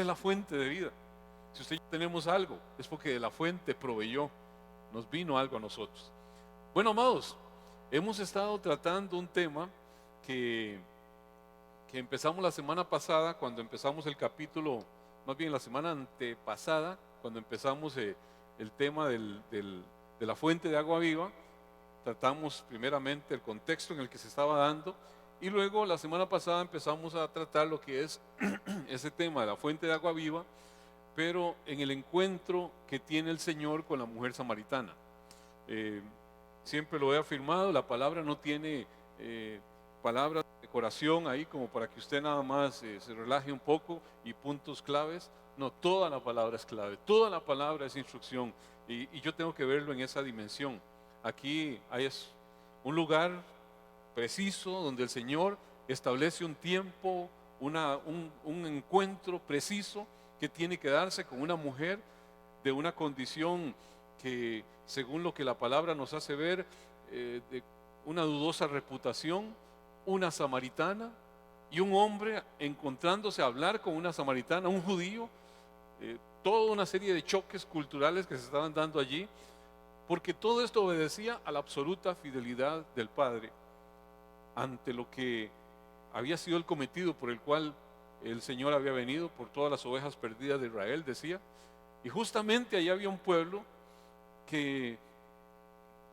es la fuente de vida. Si usted y yo tenemos algo, es porque de la fuente proveyó, nos vino algo a nosotros. Bueno, amados, hemos estado tratando un tema que, que empezamos la semana pasada, cuando empezamos el capítulo, más bien la semana antepasada, cuando empezamos el tema de la fuente de agua viva. Tratamos primeramente el contexto en el que se estaba dando y luego la semana pasada empezamos a tratar lo que es ese tema de la fuente de agua viva, pero en el encuentro que tiene el Señor con la mujer samaritana. Eh, Siempre lo he afirmado, la palabra no tiene palabras de decoración ahí como para que usted nada más se relaje un poco y puntos claves. No, toda la palabra es clave, toda la palabra es instrucción y yo tengo que verlo en esa dimensión. Aquí hay un lugar preciso donde el Señor establece un tiempo, un encuentro preciso que tiene que darse con una mujer de una condición que, según lo que la palabra nos hace ver, de una dudosa reputación, una samaritana y un hombre encontrándose a hablar con una samaritana, un judío, toda una serie de choques culturales que se estaban dando allí, porque todo esto obedecía a la absoluta fidelidad del Padre ante lo que había sido el cometido por el cual el Señor había venido por todas las ovejas perdidas de Israel, decía. Y justamente allá había un pueblo que,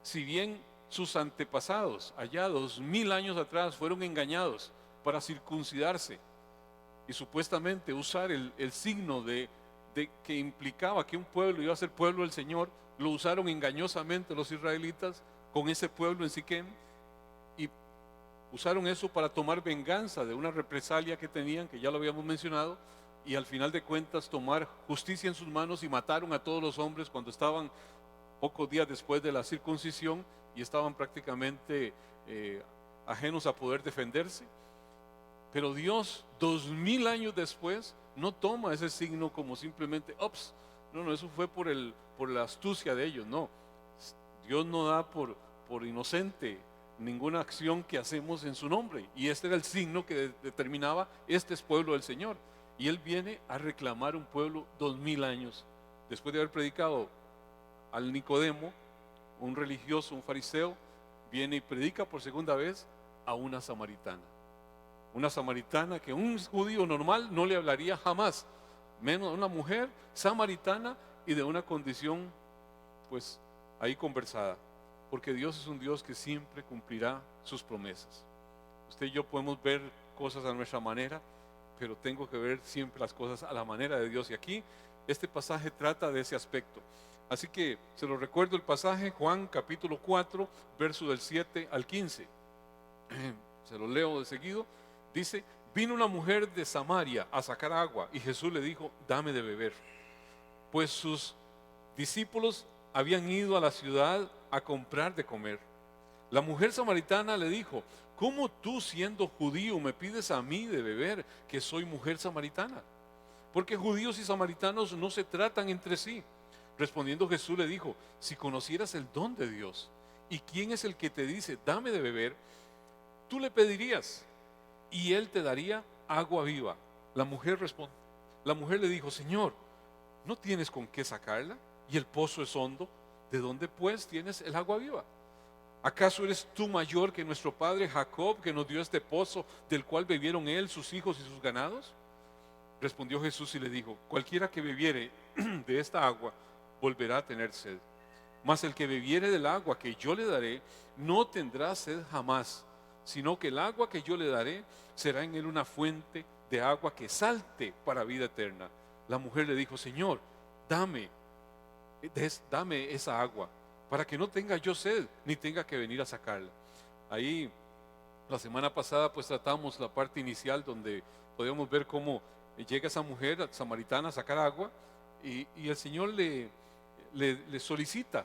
si bien sus antepasados, allá 2000 años atrás, fueron engañados para circuncidarse y supuestamente usar el signo de que implicaba que un pueblo iba a ser pueblo del Señor, lo usaron engañosamente los israelitas con ese pueblo en Siquem y usaron eso para tomar venganza de una represalia que tenían, que ya lo habíamos mencionado, y al final de cuentas tomar justicia en sus manos y mataron a todos los hombres cuando estaban pocos días después de la circuncisión y estaban prácticamente ajenos a poder defenderse. Pero Dios, 2000 años después, no toma ese signo como simplemente, ops, no, eso fue por la astucia de ellos, no. Dios no da por inocente ninguna acción que hacemos en su nombre. Y este era el signo que determinaba, este es pueblo del Señor. Y Él viene a reclamar un pueblo 2000 años, después de haber predicado al Nicodemo, un religioso, un fariseo, viene y predica por segunda vez a una samaritana. Una samaritana que un judío normal no le hablaría jamás, menos a una mujer samaritana y de una condición pues ahí conversada, porque Dios es un Dios que siempre cumplirá sus promesas. Usted y yo podemos ver cosas a nuestra manera, pero tengo que ver siempre las cosas a la manera de Dios, y aquí este pasaje trata de ese aspecto. Así que se lo recuerdo el pasaje, Juan capítulo 4, verso del 7 al 15. Se lo leo de seguido. Dice: vino una mujer de Samaria a sacar agua y Jesús le dijo: dame de beber. Pues sus discípulos habían ido a la ciudad a comprar de comer. La mujer samaritana le dijo: ¿cómo tú, siendo judío, me pides a mí de beber, que soy mujer samaritana? Porque judíos y samaritanos no se tratan entre sí. Respondiendo Jesús le dijo: si conocieras el don de Dios y quién es el que te dice dame de beber, tú le pedirías y él te daría agua viva. La mujer le dijo: Señor, ¿no tienes con qué sacarla? Y el pozo es hondo. ¿De dónde pues tienes el agua viva? ¿Acaso eres tú mayor que nuestro padre Jacob, que nos dio este pozo, del cual bebieron él, sus hijos y sus ganados? Respondió Jesús y le dijo: cualquiera que bebiere de esta agua volverá a tener sed. Mas el que bebiere del agua que yo le daré no tendrá sed jamás, sino que el agua que yo le daré será en él una fuente de agua que salte para vida eterna. La mujer le dijo: Señor, dame esa agua, para que no tenga yo sed, ni tenga que venir a sacarla. Ahí, la semana pasada, pues tratamos la parte inicial donde podíamos ver cómo llega esa mujer samaritana a sacar agua y el Señor le solicita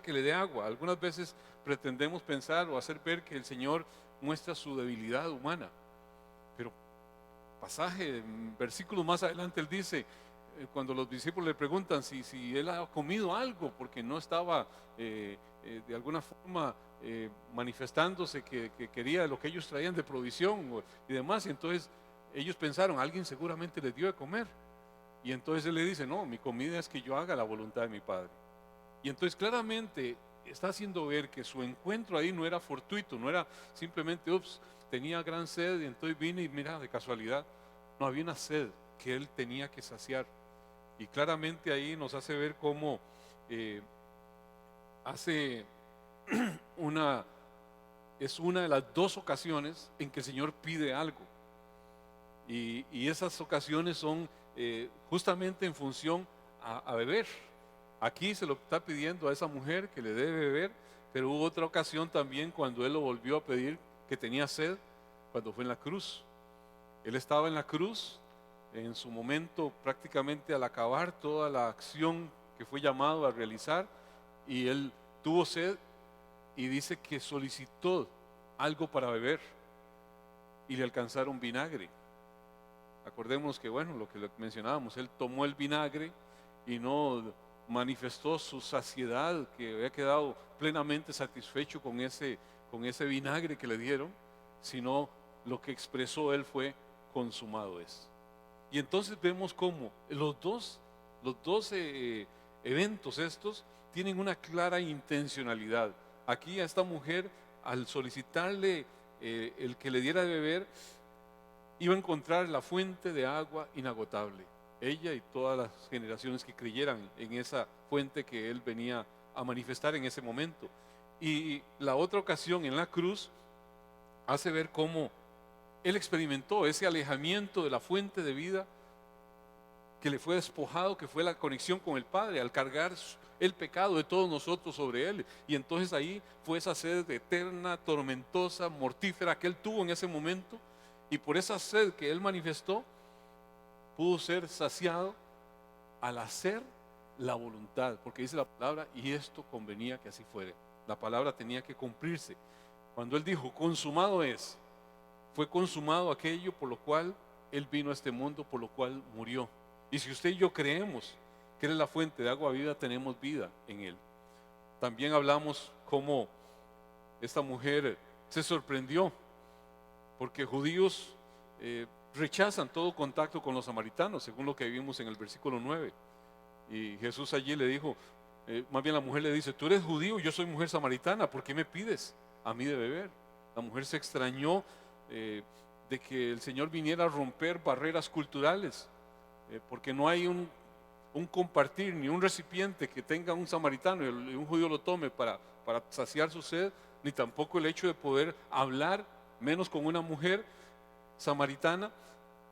que le dé agua. Algunas veces pretendemos pensar o hacer ver que el Señor muestra su debilidad humana, pero pasaje, versículos más adelante, Él dice, cuando los discípulos le preguntan si Él ha comido algo, porque no estaba de alguna forma manifestándose que quería lo que ellos traían de provisión y demás, y entonces ellos pensaron, alguien seguramente les dio de comer. Y entonces él le dice, no, mi comida es que yo haga la voluntad de mi Padre. Y entonces claramente está haciendo ver que su encuentro ahí no era fortuito, no era simplemente, ups, tenía gran sed y entonces vine y mira, de casualidad. No, había una sed que él tenía que saciar. Y claramente ahí nos hace ver cómo hace una, es una de las dos ocasiones en que el Señor pide algo. Y esas ocasiones son justamente en función a beber. Aquí se lo está pidiendo a esa mujer que le debe beber, pero hubo otra ocasión también cuando él lo volvió a pedir, que tenía sed, cuando fue en la cruz. Él estaba en la cruz, en su momento prácticamente al acabar toda la acción que fue llamado a realizar, y él tuvo sed y dice que solicitó algo para beber y le alcanzaron vinagre. Acordemos que, bueno, lo que mencionábamos, él tomó el vinagre y no manifestó su saciedad, que había quedado plenamente satisfecho con ese vinagre que le dieron, sino lo que expresó él fue: consumado es. Y entonces vemos cómo los dos eventos estos tienen una clara intencionalidad. Aquí a esta mujer, al solicitarle el que le diera de beber, iba a encontrar la fuente de agua inagotable. Ella y todas las generaciones que creyeran en esa fuente que él venía a manifestar en ese momento. Y la otra ocasión en la cruz hace ver cómo él experimentó ese alejamiento de la fuente de vida que le fue despojado, que fue la conexión con el Padre, al cargar el pecado de todos nosotros sobre él. Y entonces ahí fue esa sed eterna, tormentosa, mortífera que él tuvo en ese momento. Y por esa sed que él manifestó, pudo ser saciado al hacer la voluntad, porque dice la palabra, y esto convenía que así fuera. La palabra tenía que cumplirse. Cuando él dijo, consumado es, fue consumado aquello por lo cual él vino a este mundo, por lo cual murió. Y si usted y yo creemos que él es la fuente de agua viva, tenemos vida en él. También hablamos cómo esta mujer se sorprendió, porque judíos rechazan todo contacto con los samaritanos, según lo que vimos en el versículo 9. Y Jesús allí le dijo, más bien la mujer le dice, tú eres judío, yo soy mujer samaritana, ¿por qué me pides a mí de beber? La mujer se extrañó de que el Señor viniera a romper barreras culturales, porque no hay un compartir ni un recipiente que tenga un samaritano y un judío lo tome para saciar su sed, ni tampoco el hecho de poder hablar, menos con una mujer samaritana.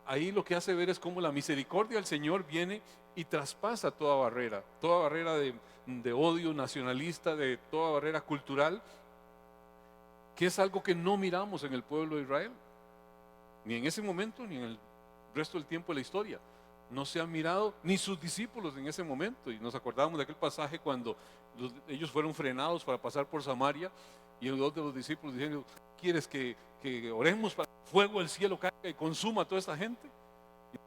Ahí lo que hace ver es cómo la misericordia del Señor viene y traspasa toda barrera de odio nacionalista, de toda barrera cultural, que es algo que no miramos en el pueblo de Israel, ni en ese momento, ni en el resto del tiempo de la historia. No se han mirado ni sus discípulos en ese momento. Y nos acordamos de aquel pasaje cuando ellos fueron frenados para pasar por Samaria, y dos de los discípulos dijeron, ¿quieres que oremos para que el fuego del cielo caiga y consuma a toda esta gente?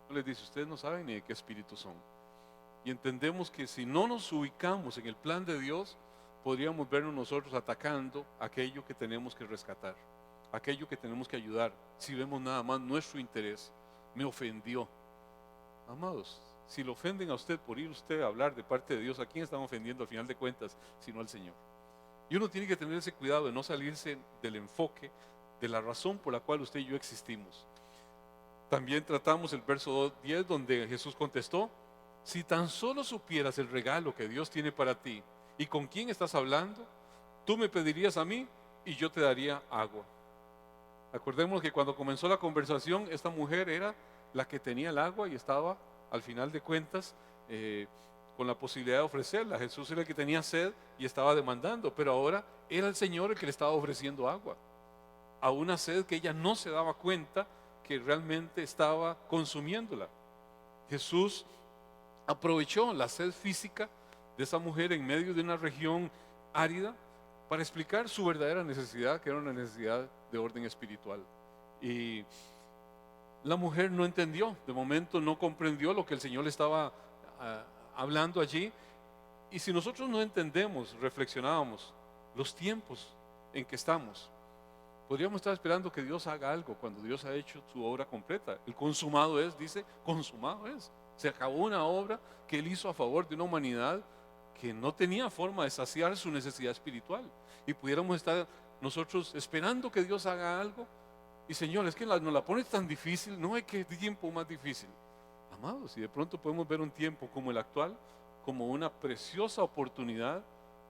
Y les dice, ustedes no saben ni de qué espíritu son. Y entendemos que si no nos ubicamos en el plan de Dios, podríamos vernos nosotros atacando aquello que tenemos que rescatar, aquello que tenemos que ayudar. Si vemos nada más nuestro interés, me ofendió. Amados, si lo ofenden a usted por ir usted a hablar de parte de Dios, ¿a quién están ofendiendo al final de cuentas? Sino al Señor. Y uno tiene que tener ese cuidado de no salirse del enfoque de la razón por la cual usted y yo existimos. También tratamos el verso 10, donde Jesús contestó, si tan solo supieras el regalo que Dios tiene para ti y con quién estás hablando, tú me pedirías a mí y yo te daría agua. Acordemos que cuando comenzó la conversación, esta mujer era la que tenía el agua y estaba al final de cuentas con la posibilidad de ofrecerla. Jesús era el que tenía sed y estaba demandando, pero ahora era el Señor el que le estaba ofreciendo agua a una sed que ella no se daba cuenta que realmente estaba consumiéndola. Jesús aprovechó la sed física de esa mujer en medio de una región árida para explicar su verdadera necesidad, que era una necesidad de orden espiritual. Y la mujer no entendió, de momento no comprendió lo que el Señor le estaba hablando allí. Y si nosotros no entendemos, reflexionábamos los tiempos en que estamos, podríamos estar esperando que Dios haga algo cuando Dios ha hecho su obra completa. El consumado es, dice, consumado es. Se acabó una obra que Él hizo a favor de una humanidad que no tenía forma de saciar su necesidad espiritual. Y pudiéramos estar nosotros esperando que Dios haga algo. Y Señor, es que nos la pone tan difícil, no hay que tiempo más difícil. Amados, y de pronto podemos ver un tiempo como el actual, como una preciosa oportunidad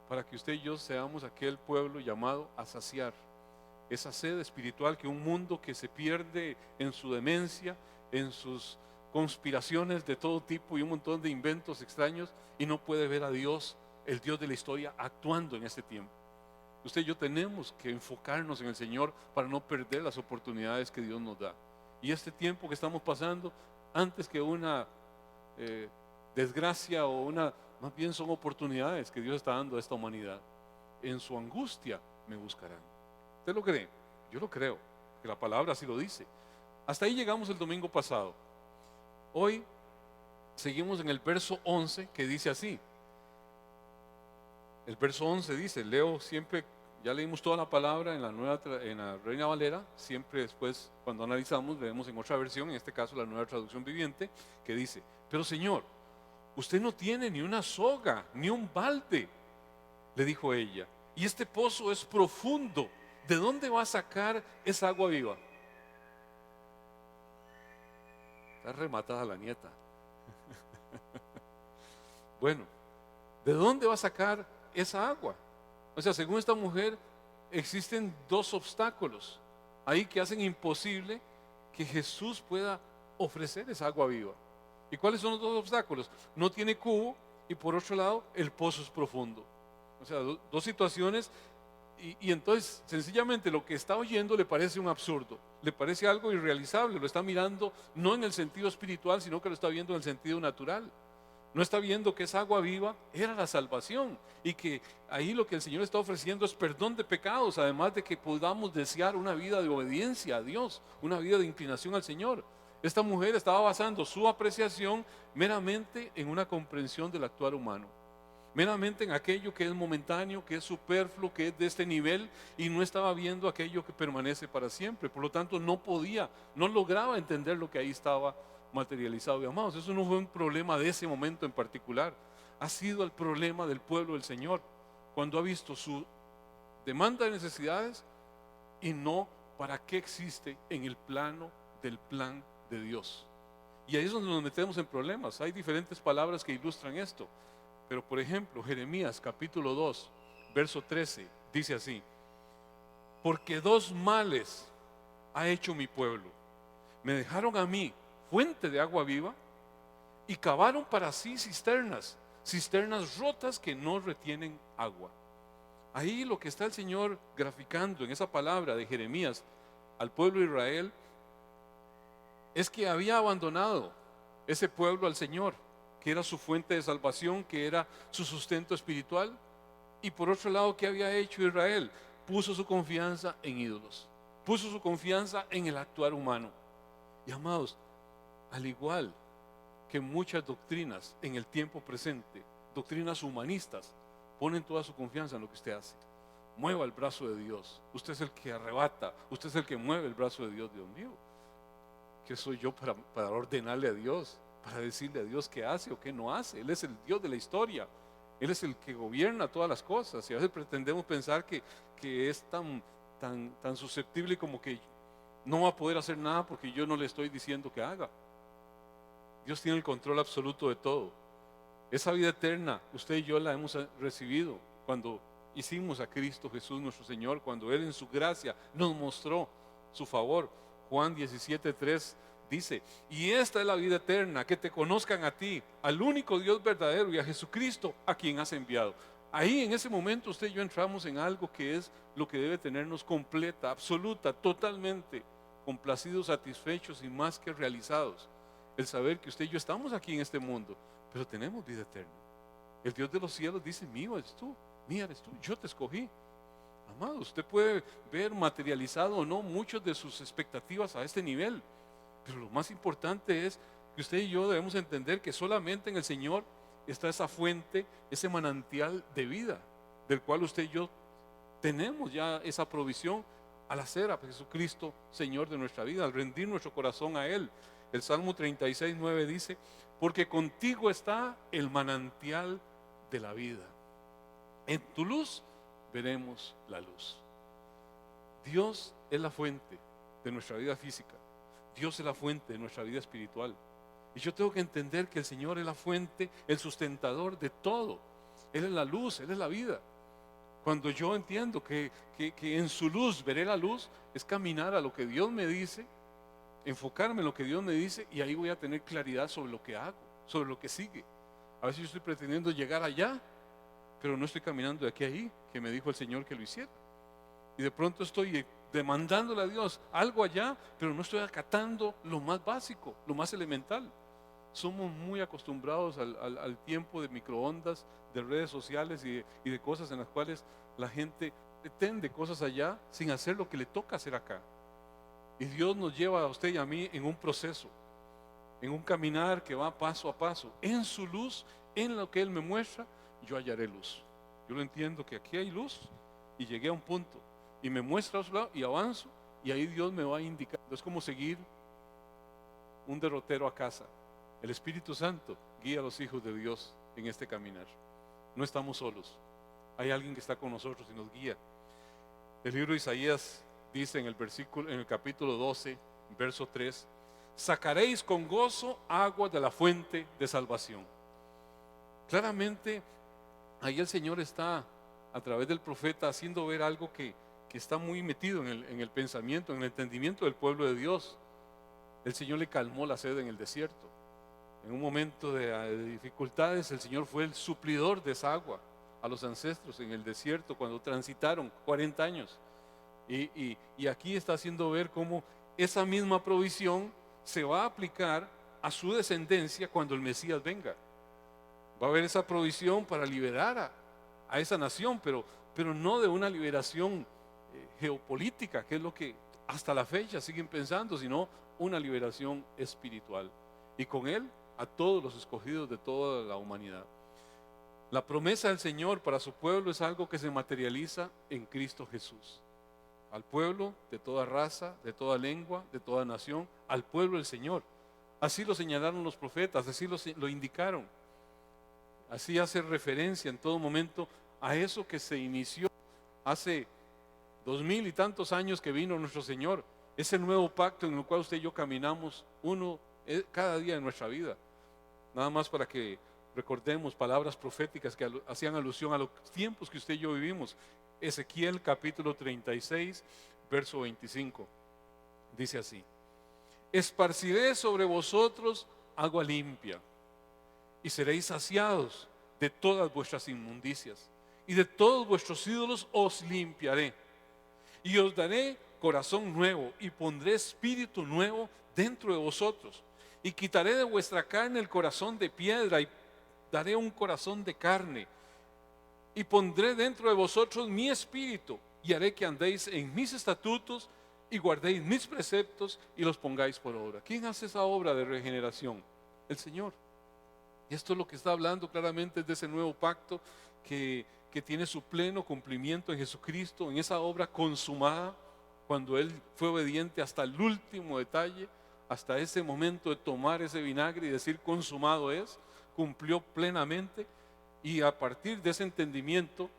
para que usted y yo seamos aquel pueblo llamado a saciar esa sed espiritual que un mundo que se pierde en su demencia, en sus conspiraciones de todo tipo y un montón de inventos extraños, y no puede ver a Dios, el Dios de la historia, actuando en este tiempo. Usted y yo tenemos que enfocarnos en el Señor para no perder las oportunidades que Dios nos da. Y este tiempo que estamos pasando, antes que una desgracia o más bien son oportunidades que Dios está dando a esta humanidad. En su angustia me buscarán. ¿Usted lo cree? Yo lo creo, que la palabra así lo dice. Hasta ahí llegamos el domingo pasado. Hoy seguimos en el verso 11, que dice así. El verso 11 dice, leo siempre, ya leímos toda la palabra en la Reina Valera, siempre después cuando analizamos leemos en otra versión, en este caso la Nueva Traducción Viviente, que dice, pero Señor, usted no tiene ni una soga, ni un balde, le dijo ella, y este pozo es profundo, ¿de dónde va a sacar esa agua viva? Está rematada la nieta. Bueno, ¿de dónde va a sacar esa agua? O sea, según esta mujer, existen dos obstáculos ahí que hacen imposible que Jesús pueda ofrecer esa agua viva. ¿Y cuáles son los dos obstáculos? No tiene cubo y por otro lado, el pozo es profundo. O sea, dos situaciones. Y entonces, sencillamente, lo que está oyendo le parece un absurdo, le parece algo irrealizable, lo está mirando no en el sentido espiritual, sino que lo está viendo en el sentido natural. No está viendo que esa agua viva era la salvación y que ahí lo que el Señor está ofreciendo es perdón de pecados, además de que podamos desear una vida de obediencia a Dios, una vida de inclinación al Señor. Esta mujer estaba basando su apreciación meramente en una comprensión del actuar humano, meramente en aquello que es momentáneo, que es superfluo, que es de este nivel, y no estaba viendo aquello que permanece para siempre. Por lo tanto, no lograba entender lo que ahí estaba materializado. Y amados, eso no fue un problema de ese momento en particular, ha sido el problema del pueblo del Señor, cuando ha visto su demanda de necesidades y no para qué existe en el plano del plan de Dios. Y ahí es donde nos metemos en problemas. Hay diferentes palabras que ilustran esto. Pero por ejemplo, Jeremías capítulo 2, verso 13, dice así: porque dos males ha hecho mi pueblo. Me dejaron a mí fuente de agua viva y cavaron para sí cisternas rotas que no retienen agua. Ahí lo que está el Señor graficando en esa palabra de Jeremías al pueblo de Israel es que había abandonado ese pueblo al Señor, que era su fuente de salvación, que era su sustento espiritual. Y por otro lado, ¿qué había hecho Israel? Puso su confianza en ídolos, puso su confianza en el actuar humano. Y amados, al igual que muchas doctrinas en el tiempo presente, doctrinas humanistas, ponen toda su confianza en lo que usted hace. Mueva el brazo de Dios, usted es el que arrebata, usted es el que mueve el brazo de Dios. Dios mío, ¿qué soy yo para ordenarle a Dios? Para decirle a Dios qué hace o qué no hace. Él es el Dios de la historia, Él es el que gobierna todas las cosas. Y a veces pretendemos pensar que es tan susceptible como que no va a poder hacer nada porque yo no le estoy diciendo que haga. Dios tiene el control absoluto de todo. Esa vida eterna usted y yo la hemos recibido cuando hicimos a Cristo Jesús nuestro Señor, cuando Él en su gracia nos mostró su favor. Juan 17:3 dice: y esta es la vida eterna, que te conozcan a ti, al único Dios verdadero, y a Jesucristo a quien has enviado. Ahí en ese momento usted y yo entramos en algo que es lo que debe tenernos completa, absoluta, totalmente complacidos, satisfechos y más que realizados. El saber que usted y yo estamos aquí en este mundo, pero tenemos vida eterna. El Dios de los cielos dice: mío eres tú, mía eres tú, yo te escogí. Amado, usted puede ver materializado o no muchas de sus expectativas a este nivel, pero lo más importante es que usted y yo debemos entender que solamente en el Señor está esa fuente, ese manantial de vida, del cual usted y yo tenemos ya esa provisión al hacer a Jesucristo Señor de nuestra vida, al rendir nuestro corazón a Él. El Salmo 36:9 dice: porque contigo está el manantial de la vida. En tu luz veremos la luz. Dios es la fuente de nuestra vida física. Dios es la fuente de nuestra vida espiritual. Y yo tengo que entender que el Señor es la fuente, el sustentador de todo. Él es la luz, Él es la vida. Cuando yo entiendo que en su luz veré la luz, es caminar a lo que Dios me dice, enfocarme en lo que Dios me dice, y ahí voy a tener claridad sobre lo que hago, sobre lo que sigue. A veces yo estoy pretendiendo llegar allá, pero no estoy caminando de aquí a ahí, que me dijo el Señor que lo hiciera. Y de pronto estoy demandándole a Dios algo allá, pero no estoy acatando lo más básico, lo más elemental. Somos muy acostumbrados al tiempo de microondas, de redes sociales y de cosas en las cuales la gente pretende cosas allá sin hacer lo que le toca hacer acá. Y Dios nos lleva a usted y a mí en un proceso, en un caminar que va paso a paso. En su luz, en lo que Él me muestra, yo hallaré luz. Yo lo entiendo que aquí hay luz y llegué a un punto y me muestra a su lado y avanzo, y ahí Dios me va indicando. Es como seguir un derrotero a casa. El Espíritu Santo guía a los hijos de Dios en este caminar. No estamos solos. Hay alguien que está con nosotros y nos guía. El libro de Isaías dice en el capítulo 12, verso 3: sacaréis con gozo agua de la fuente de salvación. Claramente, ahí el Señor está, a través del profeta, haciendo ver algo que está muy metido en el pensamiento, en el entendimiento del pueblo de Dios. El Señor le calmó la sed en el desierto. En un momento de dificultades, el Señor fue el suplidor de esa agua a los ancestros en el desierto cuando transitaron 40 años. Y aquí está haciendo ver cómo esa misma provisión se va a aplicar a su descendencia cuando el Mesías venga. Va a haber esa provisión para liberar a esa nación, pero no de una liberación geopolítica, que es lo que hasta la fecha siguen pensando, sino una liberación espiritual. Y con Él a todos los escogidos de toda la humanidad. La promesa del Señor para su pueblo es algo que se materializa en Cristo Jesús. Al pueblo de toda raza, de toda lengua, de toda nación, al pueblo del Señor. Así lo señalaron los profetas, así lo indicaron. Así hace referencia en todo momento a eso que se inició hace 2000 y tantos años que vino nuestro Señor. Ese nuevo pacto en el cual usted y yo caminamos cada día de nuestra vida. Nada más para que recordemos palabras proféticas que hacían alusión a los tiempos que usted y yo vivimos. Ezequiel capítulo 36, verso 25. Dice así: esparciré sobre vosotros agua limpia, y seréis saciados de todas vuestras inmundicias, y de todos vuestros ídolos os limpiaré, y os daré corazón nuevo, y pondré espíritu nuevo dentro de vosotros, y quitaré de vuestra carne el corazón de piedra, y daré un corazón de carne, y pondré dentro de vosotros mi espíritu, y haré que andéis en mis estatutos, y guardéis mis preceptos, y los pongáis por obra. ¿Quién hace esa obra de regeneración? El Señor. Y esto es lo que está hablando claramente de ese nuevo pacto que tiene su pleno cumplimiento en Jesucristo, en esa obra consumada, cuando Él fue obediente hasta el último detalle, hasta ese momento de tomar ese vinagre y decir consumado es, cumplió plenamente. Y a partir de ese entendimiento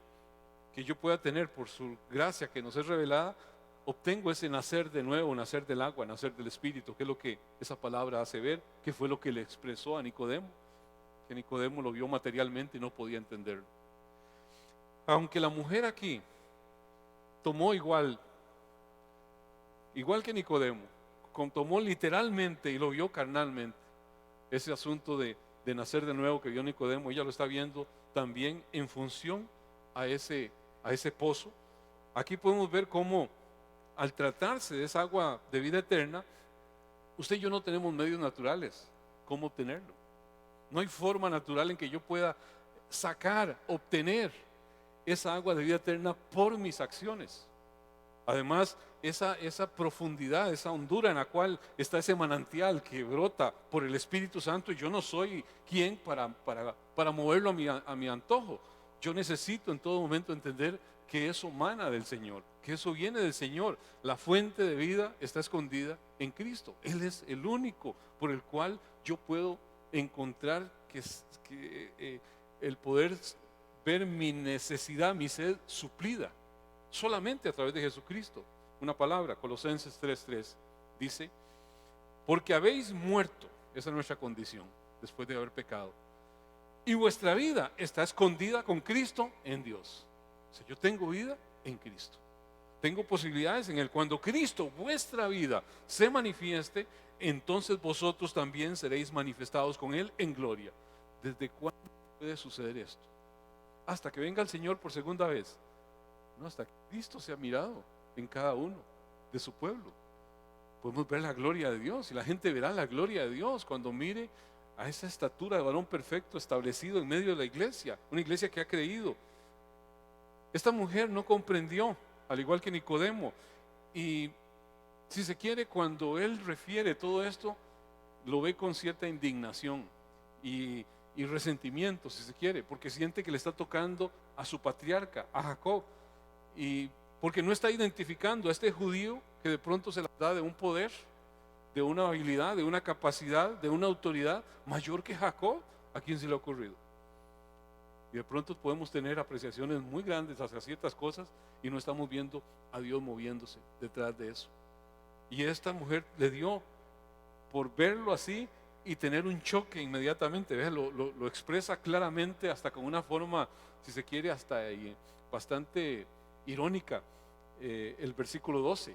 que yo pueda tener por su gracia que nos es revelada, obtengo ese nacer de nuevo, nacer del agua, nacer del Espíritu, que es lo que esa palabra hace ver, que fue lo que le expresó a Nicodemo, que Nicodemo lo vio materialmente y no podía entenderlo. Aunque la mujer aquí tomó igual que Nicodemo, tomó literalmente y lo vio carnalmente, ese asunto de nacer de nuevo que vio Nicodemo, ella lo está viendo también en función a ese pozo. Aquí podemos ver cómo al tratarse de esa agua de vida eterna, usted y yo no tenemos medios naturales cómo obtenerlo. No hay forma natural en que yo pueda obtener esa agua de vida eterna por mis acciones. Además, esa profundidad, esa hondura en la cual está ese manantial que brota por el Espíritu Santo, y yo no soy quien para moverlo a mi antojo. Yo necesito en todo momento entender que eso mana del Señor, que eso viene del Señor. La fuente de vida está escondida en Cristo. Él es el único por el cual yo puedo encontrar el poder ver mi necesidad, mi sed suplida, solamente a través de Jesucristo. Una palabra, Colosenses 3:3, dice: porque habéis muerto, esa es nuestra condición después de haber pecado, y vuestra vida está escondida con Cristo en Dios. O sea, yo tengo vida en Cristo, tengo posibilidades en Él. Cuando Cristo, vuestra vida, se manifieste, entonces vosotros también seréis manifestados con Él en gloria. ¿Desde cuándo puede suceder esto? Hasta que venga el Señor por segunda vez. No, hasta que Cristo se ha mirado en cada uno de su pueblo. Podemos ver la gloria de Dios, y la gente verá la gloria de Dios cuando mire a esa estatura de varón perfecto establecido en medio de la iglesia, una iglesia que ha creído. Esta mujer no comprendió, al igual que Nicodemo, y si se quiere, cuando él refiere todo esto, lo ve con cierta indignación y resentimiento, si se quiere, porque siente que le está tocando a su patriarca, a Jacob, y porque no está identificando a este judío que de pronto se le da de un poder, de una habilidad, de una capacidad, de una autoridad mayor que Jacob. ¿A quién se le ha ocurrido? Y de pronto podemos tener apreciaciones muy grandes hacia ciertas cosas y no estamos viendo a Dios moviéndose detrás de eso. Y esta mujer le dio por verlo así y tener un choque inmediatamente. ¿Ves? Lo expresa claramente, hasta con una forma, si se quiere, hasta bastante irónica, el versículo 12,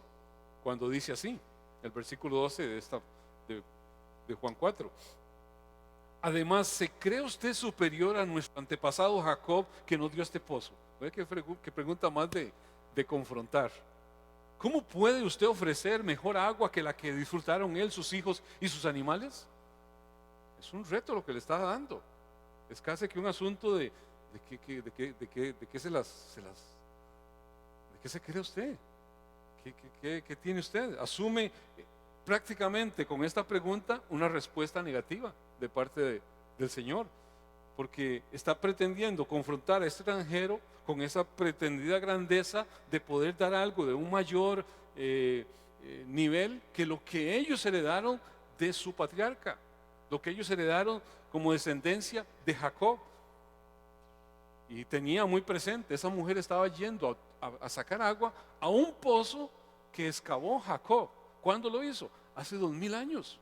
cuando dice así, el versículo 12 de Juan 4: además, ¿se cree usted superior a nuestro antepasado Jacob, que nos dio este pozo? ¿Ve qué pregunta más de confrontar? ¿Cómo puede usted ofrecer mejor agua que la que disfrutaron él, sus hijos y sus animales? Es un reto lo que le está dando. Es casi que un asunto de qué ¿de qué se cree usted? ¿Qué tiene usted? Asume prácticamente con esta pregunta una respuesta negativa de parte del Señor, porque está pretendiendo confrontar a este extranjero con esa pretendida grandeza de poder dar algo de un mayor nivel que lo que ellos heredaron de su patriarca, lo que ellos heredaron como descendencia de Jacob. Y tenía muy presente, esa mujer estaba yendo a sacar agua a un pozo que excavó Jacob. ¿Cuándo lo hizo? Hace 2000 años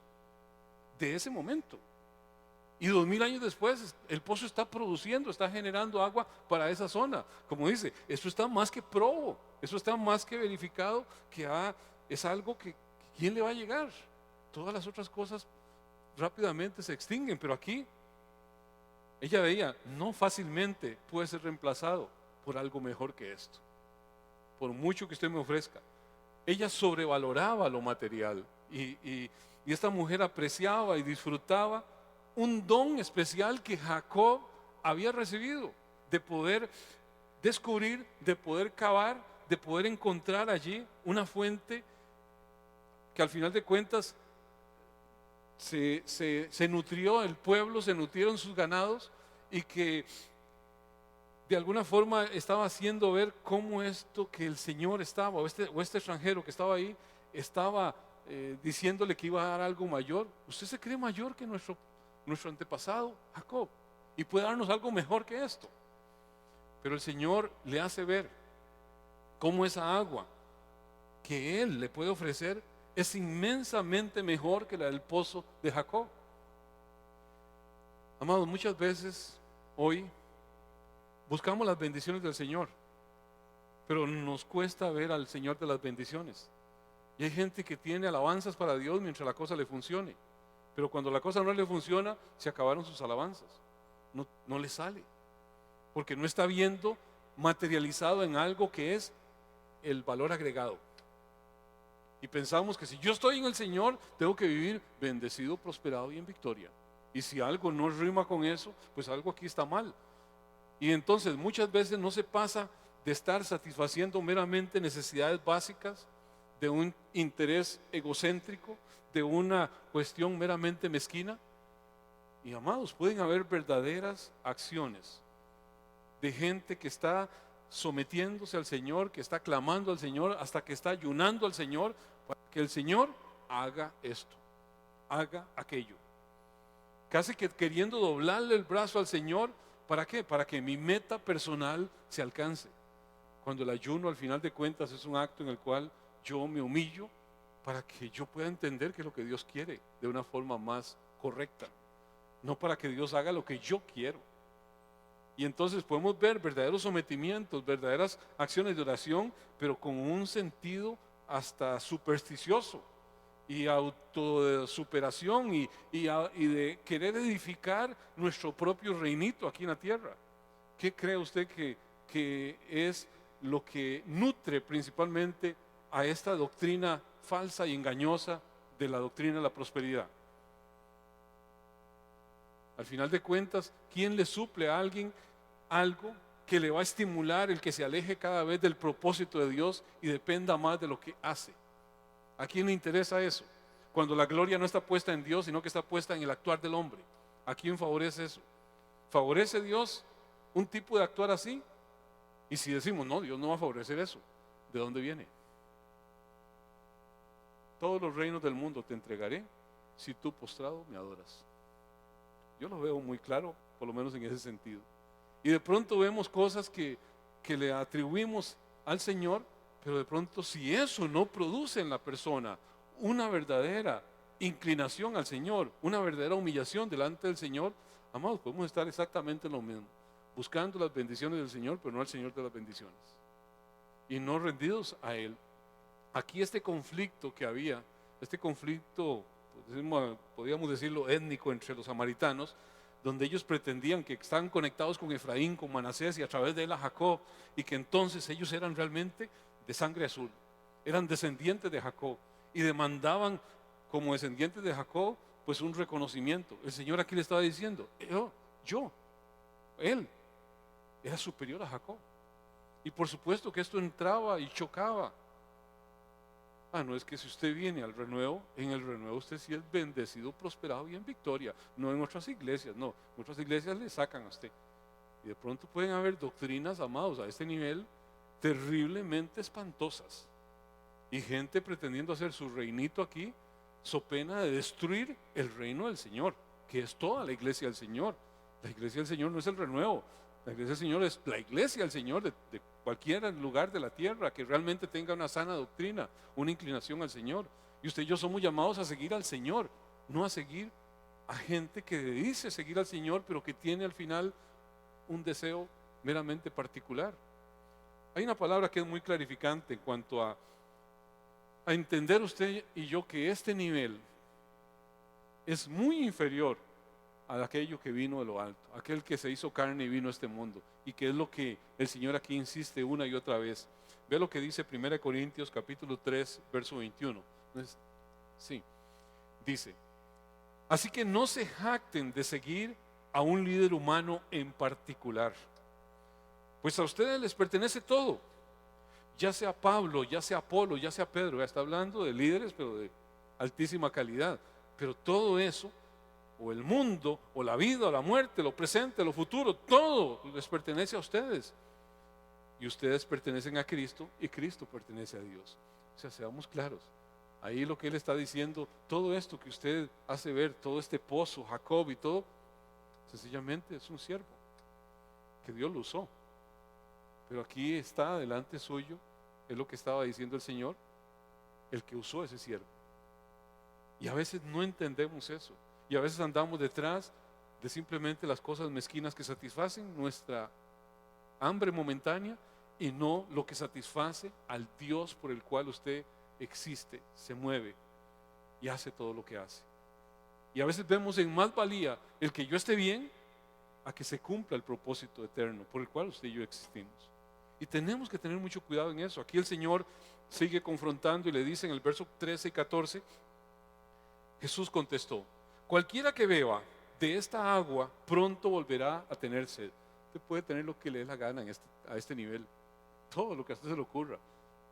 de ese momento. Y 2000 años después el pozo está produciendo, está generando agua para esa zona. Como dice, eso está más que probo, eso está más que verificado, que es algo que ¿quién le va a llegar? Todas las otras cosas rápidamente se extinguen, pero aquí ella veía, no fácilmente puede ser reemplazado por algo mejor que esto, por mucho que usted me ofrezca. Ella sobrevaloraba lo material y esta mujer apreciaba y disfrutaba un don especial que Jacob había recibido, de poder descubrir, de poder cavar, de poder encontrar allí una fuente que al final de cuentas se nutrió el pueblo, se nutrieron sus ganados, y que de alguna forma estaba haciendo ver cómo esto que el Señor estaba, o este extranjero que estaba ahí, estaba diciéndole que iba a dar algo mayor. Usted se cree mayor que nuestro antepasado Jacob y puede darnos algo mejor que esto. Pero el Señor le hace ver cómo esa agua que Él le puede ofrecer es inmensamente mejor que la del pozo de Jacob. Amados, muchas veces hoy buscamos las bendiciones del Señor, pero nos cuesta ver al Señor de las bendiciones. Y hay gente que tiene alabanzas para Dios mientras la cosa le funcione, pero cuando la cosa no le funciona, se acabaron sus alabanzas. No le sale, porque no está viendo materializado en algo que es el valor agregado. Y pensamos que si yo estoy en el Señor, tengo que vivir bendecido, prosperado y en victoria. Y si algo no rima con eso, pues algo aquí está mal. Y entonces muchas veces no se pasa de estar satisfaciendo meramente necesidades básicas, de un interés egocéntrico, de una cuestión meramente mezquina. Y amados, pueden haber verdaderas acciones de gente que está sometiéndose al Señor, que está clamando al Señor, hasta que está ayunando al Señor, para que el Señor haga esto, haga aquello. Casi que queriendo doblarle el brazo al Señor. ¿Para qué? Para que mi meta personal se alcance. Cuando el ayuno, al final de cuentas, es un acto en el cual yo me humillo para que yo pueda entender qué es lo que Dios quiere de una forma más correcta, no para que Dios haga lo que yo quiero. Y entonces podemos ver verdaderos sometimientos, verdaderas acciones de oración, pero con un sentido hasta supersticioso y autosuperación y de querer edificar nuestro propio reinito aquí en la tierra. ¿Qué cree usted que es lo que nutre principalmente a esta doctrina falsa y engañosa de la doctrina de la prosperidad? Al final de cuentas, ¿quién le suple a alguien algo que le va a estimular el que se aleje cada vez del propósito de Dios y dependa más de lo que hace? ¿A quién le interesa eso? Cuando la gloria no está puesta en Dios, sino que está puesta en el actuar del hombre. ¿A quién favorece eso? ¿Favorece Dios un tipo de actuar así? Y si decimos, no, Dios no va a favorecer eso, ¿de dónde viene? Todos los reinos del mundo te entregaré si tú postrado me adoras. Yo lo veo muy claro, por lo menos en ese sentido. Y de pronto vemos cosas que le atribuimos al Señor, pero de pronto si eso no produce en la persona una verdadera inclinación al Señor, una verdadera humillación delante del Señor, amados, podemos estar exactamente en lo mismo, buscando las bendiciones del Señor, pero no al Señor de las bendiciones, y no rendidos a Él. Aquí este conflicto que había, este conflicto, podríamos decirlo étnico entre los samaritanos, donde ellos pretendían que estaban conectados con Efraín, con Manasés y a través de él a Jacob, y que entonces ellos eran realmente de sangre azul, eran descendientes de Jacob y demandaban como descendientes de Jacob pues un reconocimiento. El Señor aquí le estaba diciendo, él era superior a Jacob, y por supuesto que esto entraba y chocaba. No es que si usted viene al renuevo, en el renuevo usted sí es bendecido, prosperado y en victoria, no en otras iglesias, no, en otras iglesias le sacan a usted. Y de pronto pueden haber doctrinas, amados, a este nivel terriblemente espantosas, y gente pretendiendo hacer su reinito aquí, so pena de destruir el reino del Señor, que es toda la iglesia del Señor. La iglesia del Señor no es el renuevo, la iglesia del Señor es la iglesia del Señor de cualquier lugar de la tierra que realmente tenga una sana doctrina, una inclinación al Señor. Y usted y yo somos llamados a seguir al Señor, no a seguir a gente que dice seguir al Señor, pero que tiene al final un deseo meramente particular. Hay una palabra que es muy clarificante en cuanto a entender usted y yo que este nivel es muy inferior a aquello que vino de lo alto, aquel que se hizo carne y vino a este mundo, y que es lo que el Señor aquí insiste una y otra vez. Ve lo que dice 1 Corintios capítulo 3 verso 21. Sí, dice: así que no se jacten de seguir a un líder humano en particular, pues a ustedes les pertenece todo, ya sea Pablo, ya sea Apolo, ya sea Pedro. Ya está hablando de líderes pero de altísima calidad, pero todo eso, o el mundo, o la vida, o la muerte, lo presente, lo futuro, todo les pertenece a ustedes, y ustedes pertenecen a Cristo y Cristo pertenece a Dios. O sea, seamos claros, ahí lo que él está diciendo, todo esto que usted hace ver, todo este pozo, Jacob y todo, sencillamente es un siervo que Dios lo usó, pero aquí está delante suyo, es lo que estaba diciendo el Señor, el que usó ese siervo. Y a veces no entendemos eso, y a veces andamos detrás de simplemente las cosas mezquinas que satisfacen nuestra hambre momentánea, y no lo que satisface al Dios por el cual usted existe, se mueve y hace todo lo que hace. Y a veces vemos en más valía el que yo esté bien a que se cumpla el propósito eterno por el cual usted y yo existimos. Y tenemos que tener mucho cuidado en eso. Aquí el Señor sigue confrontando y le dice en el verso 13 y 14, Jesús contestó: cualquiera que beba de esta agua pronto volverá a tener sed. Usted puede tener lo que le dé la gana a este nivel, todo lo que a usted se le ocurra,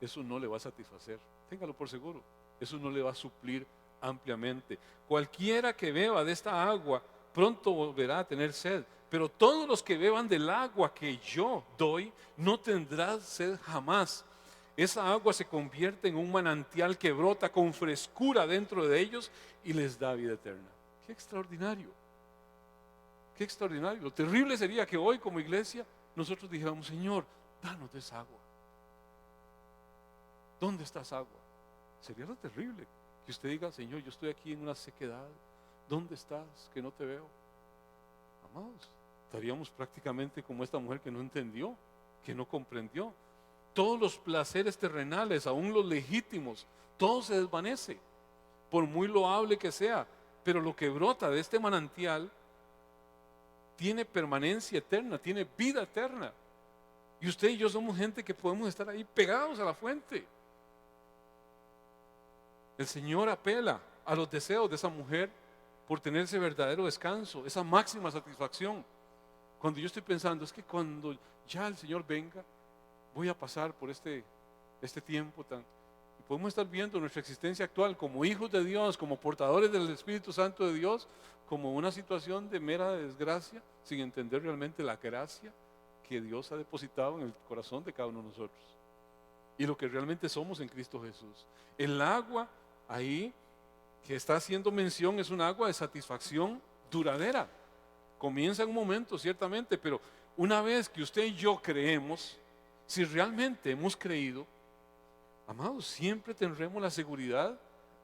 eso no le va a satisfacer, téngalo por seguro, eso no le va a suplir ampliamente. Cualquiera que beba de esta agua pronto volverá a tener sed, pero todos los que beban del agua que yo doy no tendrán sed jamás. Esa agua se convierte en un manantial que brota con frescura dentro de ellos y les da vida eterna. ¡Qué extraordinario! ¡Qué extraordinario! Lo terrible sería que hoy como iglesia nosotros dijéramos: Señor, danos de esa agua. ¿Dónde está esa agua? Sería lo terrible que usted diga: Señor, yo estoy aquí en una sequedad. ¿Dónde estás? Que no te veo. Amados, estaríamos prácticamente como esta mujer que no entendió, que no comprendió. Todos los placeres terrenales, aún los legítimos, todo se desvanece, por muy loable que sea. Pero lo que brota de este manantial tiene permanencia eterna, tiene vida eterna. Y usted y yo somos gente que podemos estar ahí pegados a la fuente. El Señor apela a los deseos de esa mujer por tener ese verdadero descanso, esa máxima satisfacción. Cuando yo estoy pensando, es que cuando ya el Señor venga, voy a pasar por este tiempo tan... Y podemos estar viendo nuestra existencia actual como hijos de Dios, como portadores del Espíritu Santo de Dios, como una situación de mera desgracia, sin entender realmente la gracia que Dios ha depositado en el corazón de cada uno de nosotros y lo que realmente somos en Cristo Jesús. El agua ahí que está haciendo mención es un agua de satisfacción duradera. Comienza en un momento, ciertamente, pero una vez que usted y yo creemos, si realmente hemos creído, amados, siempre tendremos la seguridad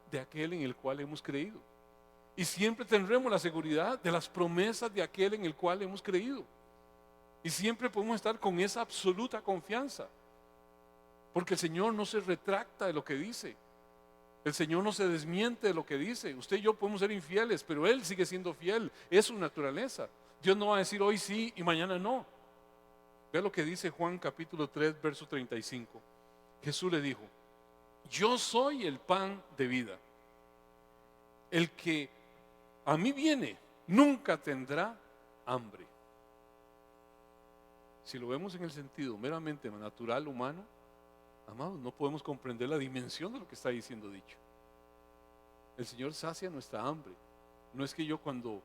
de aquel en el cual hemos creído. Y siempre tendremos la seguridad de las promesas de aquel en el cual hemos creído. Y siempre podemos estar con esa absoluta confianza. Porque el Señor no se retracta de lo que dice. El Señor no se desmiente de lo que dice. Usted y yo podemos ser infieles, pero Él sigue siendo fiel. Es su naturaleza. Dios no va a decir hoy sí y mañana no. Vea lo que dice Juan capítulo 3, verso 35. Jesús le dijo: yo soy el pan de vida. El que a mí viene nunca tendrá hambre. Si lo vemos en el sentido meramente natural, humano, amados, no podemos comprender la dimensión de lo que está diciendo dicho. El Señor sacia nuestra hambre. No es que yo cuando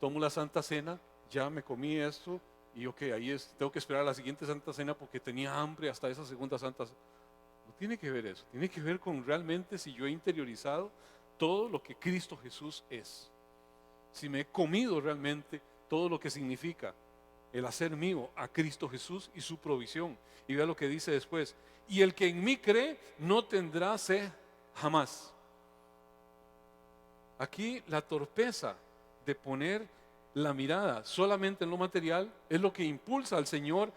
tomo la Santa Cena ya me comí esto y ahí tengo que esperar a la siguiente Santa Cena porque tenía hambre hasta esa segunda Santa Cena. No tiene que ver eso, tiene que ver con realmente si yo he interiorizado todo lo que Cristo Jesús es. Si me he comido realmente todo lo que significa el hacer mío a Cristo Jesús y su provisión. Y vea lo que dice después: y el que en mí cree no tendrá sed jamás. Aquí la torpeza de poner la mirada solamente en lo material es lo que impulsa al Señor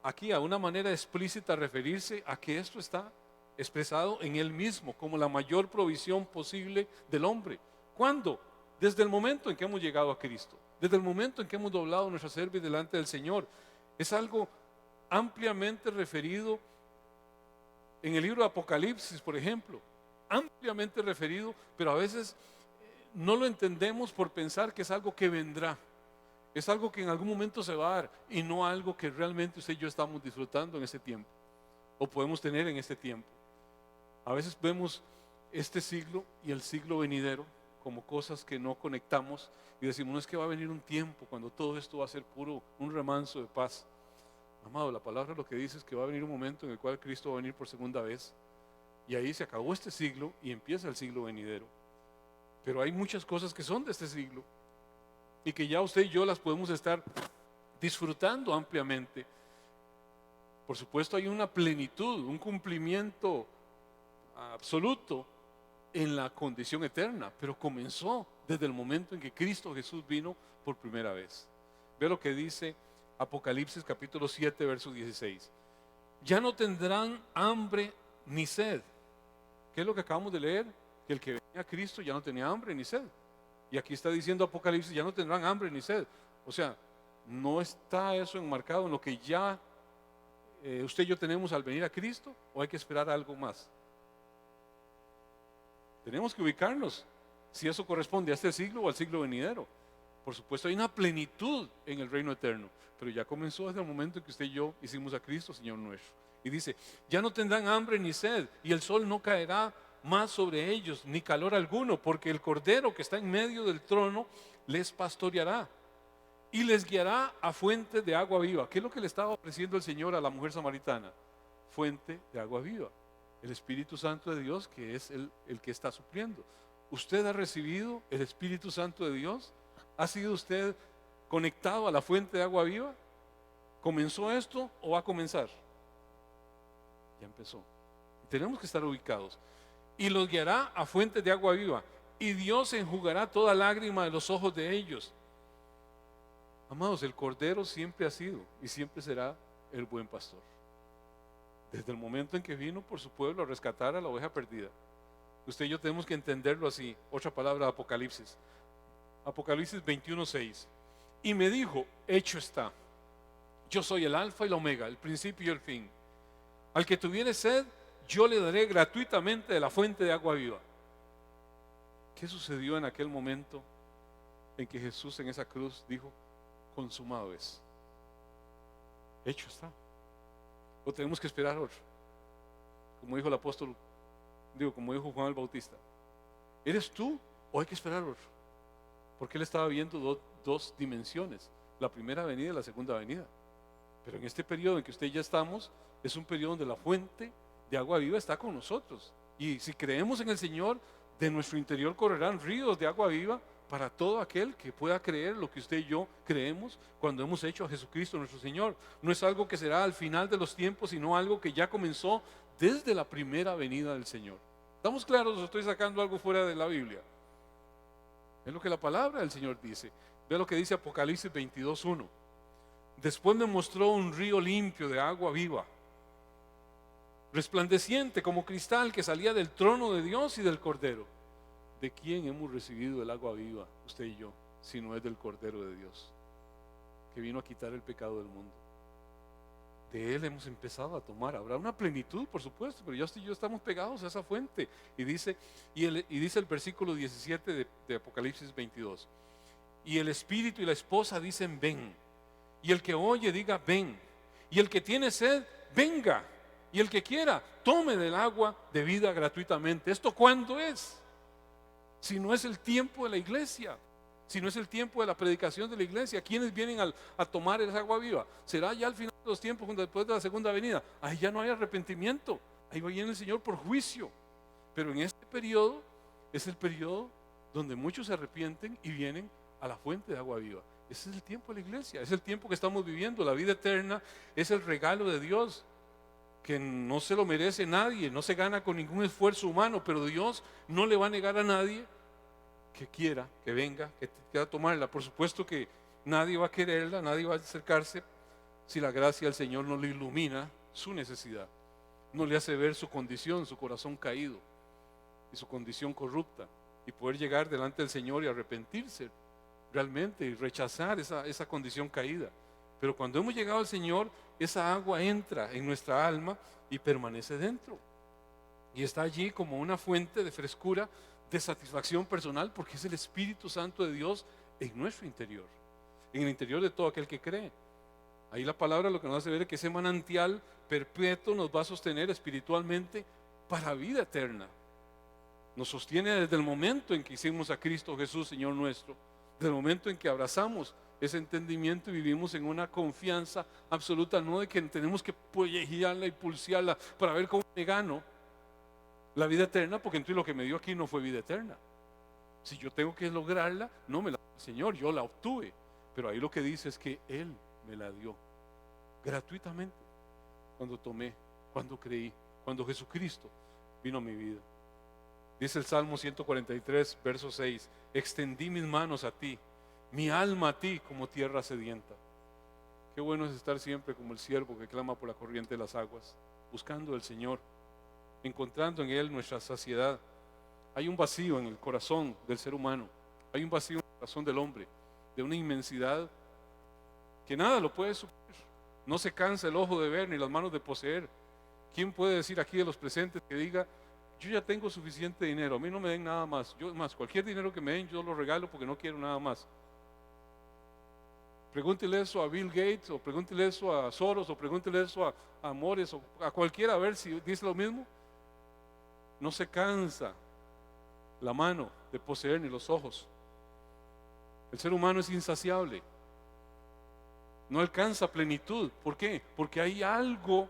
aquí a una manera explícita a referirse a que esto está expresado en Él mismo como la mayor provisión posible del hombre. ¿Cuándo? Desde el momento en que hemos llegado a Cristo, desde el momento en que hemos doblado nuestra cerviz delante del Señor. Es algo ampliamente referido en el libro de Apocalipsis, por ejemplo, ampliamente referido, pero a veces no lo entendemos por pensar que es algo que vendrá, es algo que en algún momento se va a dar y no algo que realmente usted y yo estamos disfrutando en este tiempo o podemos tener en este tiempo. A veces vemos este siglo y el siglo venidero como cosas que no conectamos y decimos: no, es que va a venir un tiempo cuando todo esto va a ser un remanso de paz. Amado, la palabra lo que dice es que va a venir un momento en el cual Cristo va a venir por segunda vez y ahí se acabó este siglo y empieza el siglo venidero. Pero hay muchas cosas que son de este siglo y que ya usted y yo las podemos estar disfrutando ampliamente. Por supuesto hay una plenitud, un cumplimiento absoluto en la condición eterna, pero comenzó desde el momento en que Cristo Jesús vino por primera vez. Ve lo que dice Apocalipsis capítulo 7, verso 16. Ya no tendrán hambre ni sed. ¿Qué es lo que acabamos de leer? Que el que venía a Cristo ya no tenía hambre ni sed. Y aquí está diciendo Apocalipsis: ya no tendrán hambre ni sed. O sea, no está eso enmarcado en lo que ya usted y yo tenemos al venir a Cristo, o hay que esperar algo más. Tenemos que ubicarnos si eso corresponde a este siglo o al siglo venidero. Por supuesto hay una plenitud en el reino eterno, pero ya comenzó desde el momento en que usted y yo hicimos a Cristo Señor nuestro. Y dice: ya no tendrán hambre ni sed, y el sol no caerá más sobre ellos, ni calor alguno, porque el Cordero que está en medio del trono les pastoreará. y les guiará a fuentes de agua viva. ¿Qué es lo que le estaba ofreciendo el Señor a la mujer samaritana? Fuente de agua viva. El Espíritu Santo de Dios, que es el que está supliendo. ¿Usted ha recibido el Espíritu Santo de Dios? ¿Ha sido usted conectado a la fuente de agua viva? ¿Comenzó esto o va a comenzar? Ya empezó. Tenemos que estar ubicados. Y los guiará a fuentes de agua viva, y Dios enjugará toda lágrima de los ojos de ellos. Amados, el Cordero siempre ha sido y siempre será el buen pastor. Desde el momento en que vino por su pueblo a rescatar a la oveja perdida. Usted y yo tenemos que entenderlo así. Otra palabra de Apocalipsis. Apocalipsis 21:6. Y me dijo, hecho está. Yo soy el alfa y la omega, el principio y el fin. Al que tuviere sed, yo le daré gratuitamente de la fuente de agua viva. ¿Qué sucedió en aquel momento en que Jesús en esa cruz dijo, consumado es? Hecho está. ¿O tenemos que esperar otro? Como dijo el apóstol, como dijo Juan el Bautista. ¿Eres tú o hay que esperar otro? Porque él estaba viendo dos dimensiones, la primera venida y la segunda venida. Pero en este periodo en que usted y ya estamos, es un periodo donde la fuente de agua viva está con nosotros. Y si creemos en el Señor, de nuestro interior correrán ríos de agua viva para todo aquel que pueda creer lo que usted y yo creemos cuando hemos hecho a Jesucristo nuestro Señor. No es algo que será al final de los tiempos, sino algo que ya comenzó desde la primera venida del Señor. ¿Estamos claros o estoy sacando algo fuera de la Biblia? Es lo que la palabra del Señor dice. Ve lo que dice Apocalipsis 22:1. Después me mostró un río limpio de agua viva, resplandeciente como cristal, que salía del trono de Dios y del Cordero. ¿De quién hemos recibido el agua viva, usted y yo, si no es del Cordero de Dios, que vino a quitar el pecado del mundo? De Él hemos empezado a tomar. Habrá una plenitud, por supuesto, pero ya usted y yo estamos pegados a esa fuente. Y dice el versículo 17 de Apocalipsis 22. Y el Espíritu y la esposa dicen, ven. Y el que oye diga, ven. Y el que tiene sed, venga. Y el que quiera, tome del agua de vida gratuitamente. ¿Esto cuándo es? Si no es el tiempo de la iglesia, si no es el tiempo de la predicación de la iglesia, ¿quiénes vienen a tomar esa agua viva? ¿Será ya al final de los tiempos, después de la segunda venida? Ahí ya no hay arrepentimiento, ahí viene el Señor por juicio. Pero en este periodo es el periodo donde muchos se arrepienten y vienen a la fuente de agua viva. Ese es el tiempo de la iglesia, es el tiempo que estamos viviendo. La vida eterna es el regalo de Dios, que no se lo merece nadie, no se gana con ningún esfuerzo humano, pero Dios no le va a negar a nadie que quiera, que venga, que quiera tomarla. Por supuesto que nadie va a quererla, nadie va a acercarse si la gracia del Señor no le ilumina su necesidad, no le hace ver su condición, su corazón caído y su condición corrupta, y poder llegar delante del Señor y arrepentirse realmente y rechazar esa condición caída. Pero cuando hemos llegado al Señor, esa agua entra en nuestra alma y permanece dentro. Y está allí como una fuente de frescura, de satisfacción personal, porque es el Espíritu Santo de Dios en nuestro interior, en el interior de todo aquel que cree. Ahí la palabra lo que nos hace ver es que ese manantial perpetuo nos va a sostener espiritualmente para vida eterna. Nos sostiene desde el momento en que hicimos a Cristo Jesús, Señor nuestro, desde el momento en que abrazamos ese entendimiento y vivimos en una confianza absoluta, no de que tenemos que pellejearla y pulsearla para ver cómo me gano la vida eterna, porque entonces lo que me dio aquí no fue vida eterna. Si yo tengo que lograrla, no me la dio el Señor, yo la obtuve, pero ahí lo que dice es que Él me la dio gratuitamente cuando tomé, cuando creí, cuando Jesucristo vino a mi vida. Dice el Salmo 143, verso 6, extendí mis manos a ti, mi alma a ti como tierra sedienta. Qué bueno es estar siempre como el siervo que clama por la corriente de las aguas, buscando al Señor, encontrando en Él nuestra saciedad. Hay un vacío en el corazón del ser humano, hay un vacío en el corazón del hombre, de una inmensidad que nada lo puede suplir. No se cansa el ojo de ver ni las manos de poseer. ¿Quién puede decir aquí de los presentes que diga, yo ya tengo suficiente dinero, a mí no me den nada más? Yo más, cualquier dinero que me den yo lo regalo porque no quiero nada más. Pregúntele eso a Bill Gates, o pregúntele eso a Soros, o pregúntele eso a Amores, o a cualquiera, a ver si dice lo mismo. No se cansa la mano de poseer ni los ojos. El ser humano es insaciable. no alcanza plenitud. ¿Por qué? Porque hay algo,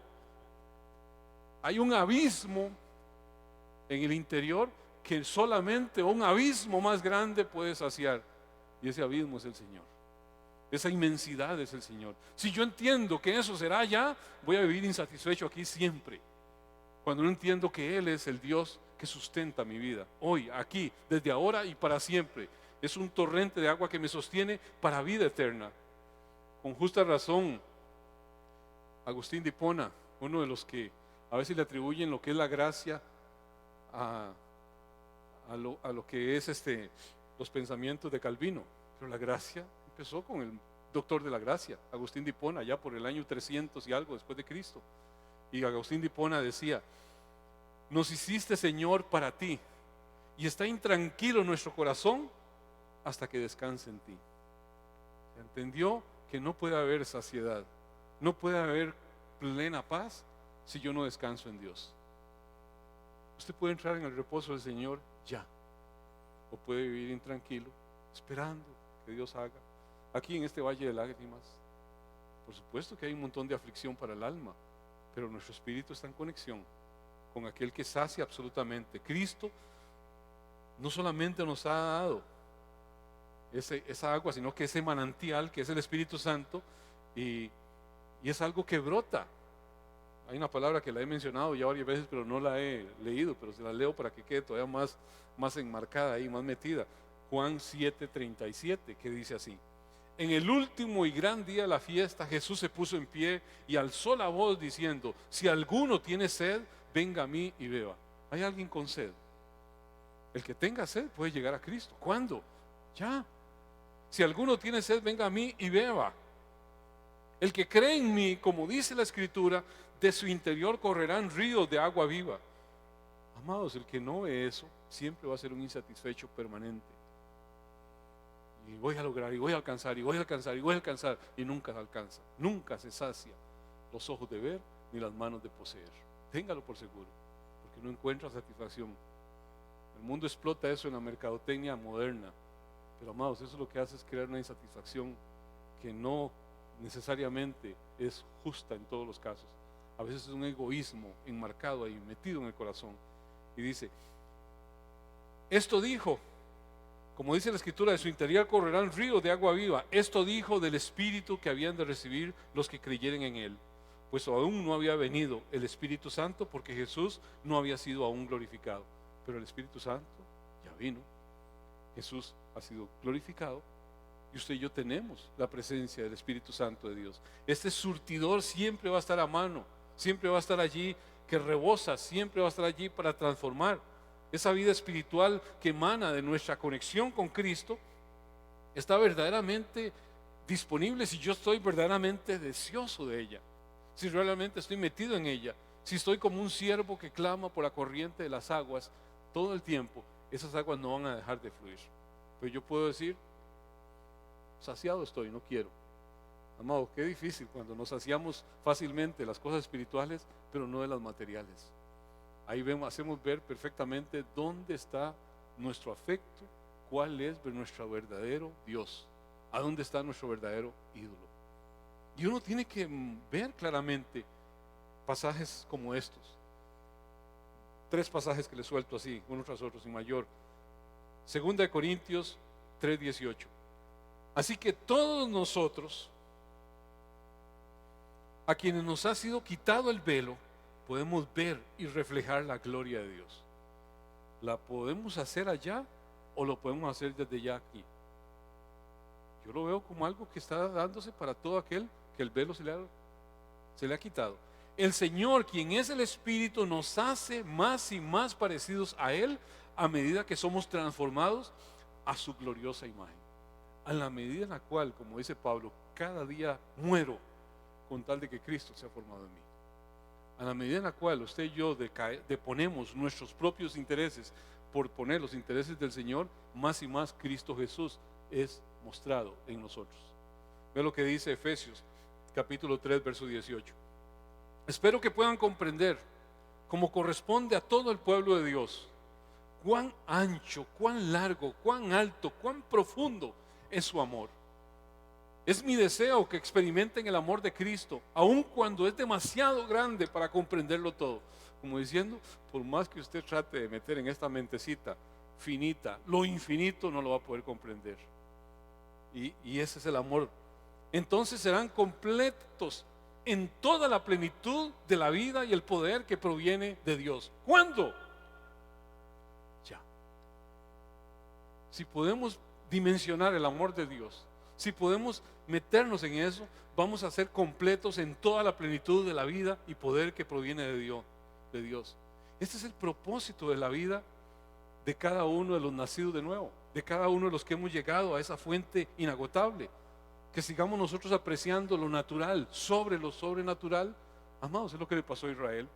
hay un abismo en el interior que solamente un abismo más grande puede saciar. Y ese abismo es el Señor. Esa inmensidad es el Señor. Si yo entiendo que eso será ya, voy a vivir insatisfecho aquí siempre. Cuando no entiendo que Él es el Dios que sustenta mi vida, hoy, aquí, desde ahora y para siempre. Es un torrente de agua que me sostiene para vida eterna. Con justa razón, Agustín de Hipona, uno de los que a veces le atribuyen lo que es la gracia a lo que es los pensamientos de Calvino. Pero la gracia empezó con el doctor de la gracia, Agustín de Hipona, ya por el año 300 y algo después de Cristo. Y Agustín de Hipona decía: nos hiciste, Señor, para ti, y está intranquilo nuestro corazón hasta que descanse en ti. Se entendió que no puede haber saciedad, no puede haber plena paz si yo no descanso en Dios. Usted puede entrar en el reposo del Señor ya, o puede vivir intranquilo, esperando que Dios haga. Aquí en este valle de lágrimas, por supuesto que hay un montón de aflicción para el alma, pero nuestro espíritu está en conexión con aquel que sacia absolutamente. Cristo no solamente nos ha dado esa agua, sino que ese manantial que es el Espíritu Santo, y es algo que brota. Hay una palabra que la he mencionado ya varias veces, pero no la he leído, pero se la leo para que quede todavía más enmarcada ahí, más metida. Juan 7:37, que dice así: en el último y gran día de la fiesta, Jesús se puso en pie y alzó la voz diciendo: si alguno tiene sed, venga a mí y beba. ¿Hay alguien con sed? El que tenga sed puede llegar a Cristo. ¿Cuándo? Ya. Si alguno tiene sed, venga a mí y beba. El que cree en mí, como dice la Escritura, de su interior correrán ríos de agua viva. Amados, el que no ve eso siempre va a ser un insatisfecho permanente. Y voy a lograr, y voy a alcanzar, y voy a alcanzar, y voy a alcanzar, y nunca se alcanza, nunca se sacia los ojos de ver ni las manos de poseer. Téngalo por seguro, porque no encuentra satisfacción. El mundo explota eso en la mercadotecnia moderna, pero amados, eso lo que hace es crear una insatisfacción que no necesariamente es justa en todos los casos. A veces es un egoísmo enmarcado ahí, metido en el corazón. Y dice, esto dijo, como dice la Escritura, de su interior correrán ríos de agua viva. Esto dijo del Espíritu que habían de recibir los que creyeren en Él, pues aún no había venido el Espíritu Santo, porque Jesús no había sido aún glorificado. Pero el Espíritu Santo ya vino. Jesús ha sido glorificado y usted y yo tenemos la presencia del Espíritu Santo de Dios. Este surtidor siempre va a estar a mano, siempre va a estar allí, que rebosa, siempre va a estar allí para transformar. Esa vida espiritual que emana de nuestra conexión con Cristo está verdaderamente disponible si yo estoy verdaderamente deseoso de ella, si realmente estoy metido en ella, si estoy como un ciervo que clama por la corriente de las aguas todo el tiempo. Esas aguas no van a dejar de fluir, pero yo puedo decir: saciado estoy, no quiero. Amado, qué difícil cuando nos saciamos fácilmente de las cosas espirituales, pero no de las materiales. Ahí hacemos ver perfectamente dónde está nuestro afecto, cuál es nuestro verdadero Dios, a dónde está nuestro verdadero ídolo. Y uno tiene que ver claramente pasajes como estos. 3 pasajes que les suelto así, uno tras otro, sin mayor. 2 Corintios 3:18. Así que todos nosotros, a quienes nos ha sido quitado el velo, podemos ver y reflejar la gloria de Dios. ¿La podemos hacer allá o lo podemos hacer desde ya aquí? Yo lo veo como algo que está dándose para todo aquel que el velo se le ha quitado. El Señor, quien es el Espíritu, nos hace más y más parecidos a Él a medida que somos transformados a su gloriosa imagen. A la medida en la cual, como dice Pablo, cada día muero con tal de que Cristo sea formado en mí. A la medida en la cual usted y yo deponemos nuestros propios intereses por poner los intereses del Señor, más y más Cristo Jesús es mostrado en nosotros. Ve lo que dice Efesios capítulo 3 verso 18. Espero que puedan comprender, como corresponde a todo el pueblo de Dios, cuán ancho, cuán largo, cuán alto, cuán profundo es su amor. Es mi deseo que experimenten el amor de Cristo, aun cuando es demasiado grande para comprenderlo todo. Como diciendo, por más que usted trate de meter en esta mentecita finita, lo infinito no lo va a poder comprender. Y ese es el amor. Entonces serán completos en toda la plenitud de la vida y el poder que proviene de Dios. ¿Cuándo? Ya. Si podemos dimensionar el amor de Dios, si podemos meternos en eso, vamos a ser completos en toda la plenitud de la vida y poder que proviene de Dios. Este es el propósito de la vida de cada uno de los nacidos de nuevo, de cada uno de los que hemos llegado a esa fuente inagotable. Que sigamos nosotros apreciando lo natural sobre lo sobrenatural. Amados, es lo que le pasó a Israel.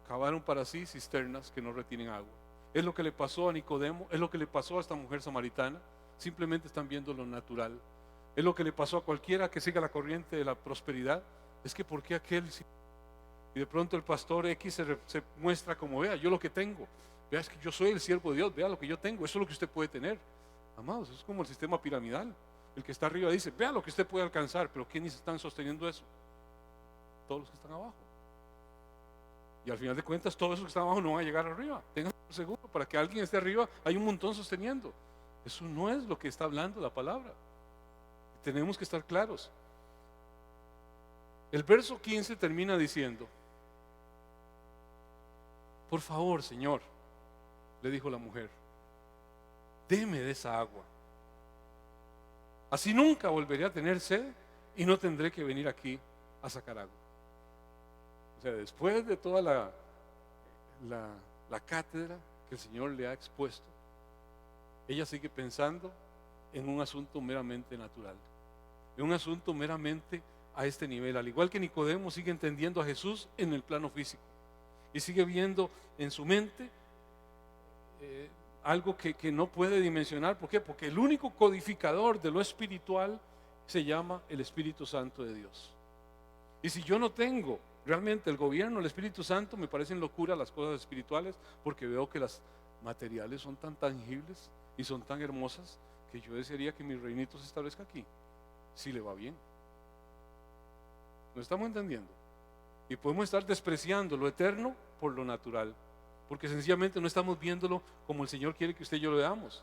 Cavaron para sí cisternas que no retienen agua. Es lo que le pasó a Nicodemo, es lo que le pasó a esta mujer samaritana. Simplemente están viendo lo natural. Es lo que le pasó a cualquiera que siga la corriente de la prosperidad. Es que ¿por qué aquel? Y de pronto el pastor X se muestra como, vea, yo lo que tengo. Vea, es que yo soy el siervo de Dios, vea lo que yo tengo. Eso es lo que usted puede tener. Amados, eso es como el sistema piramidal. El que está arriba dice, vea lo que usted puede alcanzar. Pero ¿quiénes están sosteniendo eso? Todos los que están abajo. Y al final de cuentas todos esos que están abajo no van a llegar arriba. Tengan seguro, para que alguien esté arriba hay un montón sosteniendo. Eso no es lo que está hablando la palabra. Tenemos que estar claros. El verso 15 termina diciendo, por favor, Señor, le dijo la mujer, deme de esa agua. Así nunca volveré a tener sed y no tendré que venir aquí a sacar agua. O sea, después de toda la cátedra que el Señor le ha expuesto, ella sigue pensando en un asunto meramente natural, en un asunto meramente a este nivel. Al igual que Nicodemo, sigue entendiendo a Jesús en el plano físico y sigue viendo en su mente algo que no puede dimensionar. ¿Por qué? Porque el único codificador de lo espiritual se llama el Espíritu Santo de Dios. Y si yo no tengo realmente el gobierno del Espíritu Santo, me parecen locura las cosas espirituales, porque veo que las materiales son tan tangibles y son tan hermosas que yo desearía que mi reinito se establezca aquí, si le va bien. ¿No estamos entendiendo? Y podemos estar despreciando lo eterno por lo natural, porque sencillamente no estamos viéndolo como el Señor quiere que usted y yo lo veamos.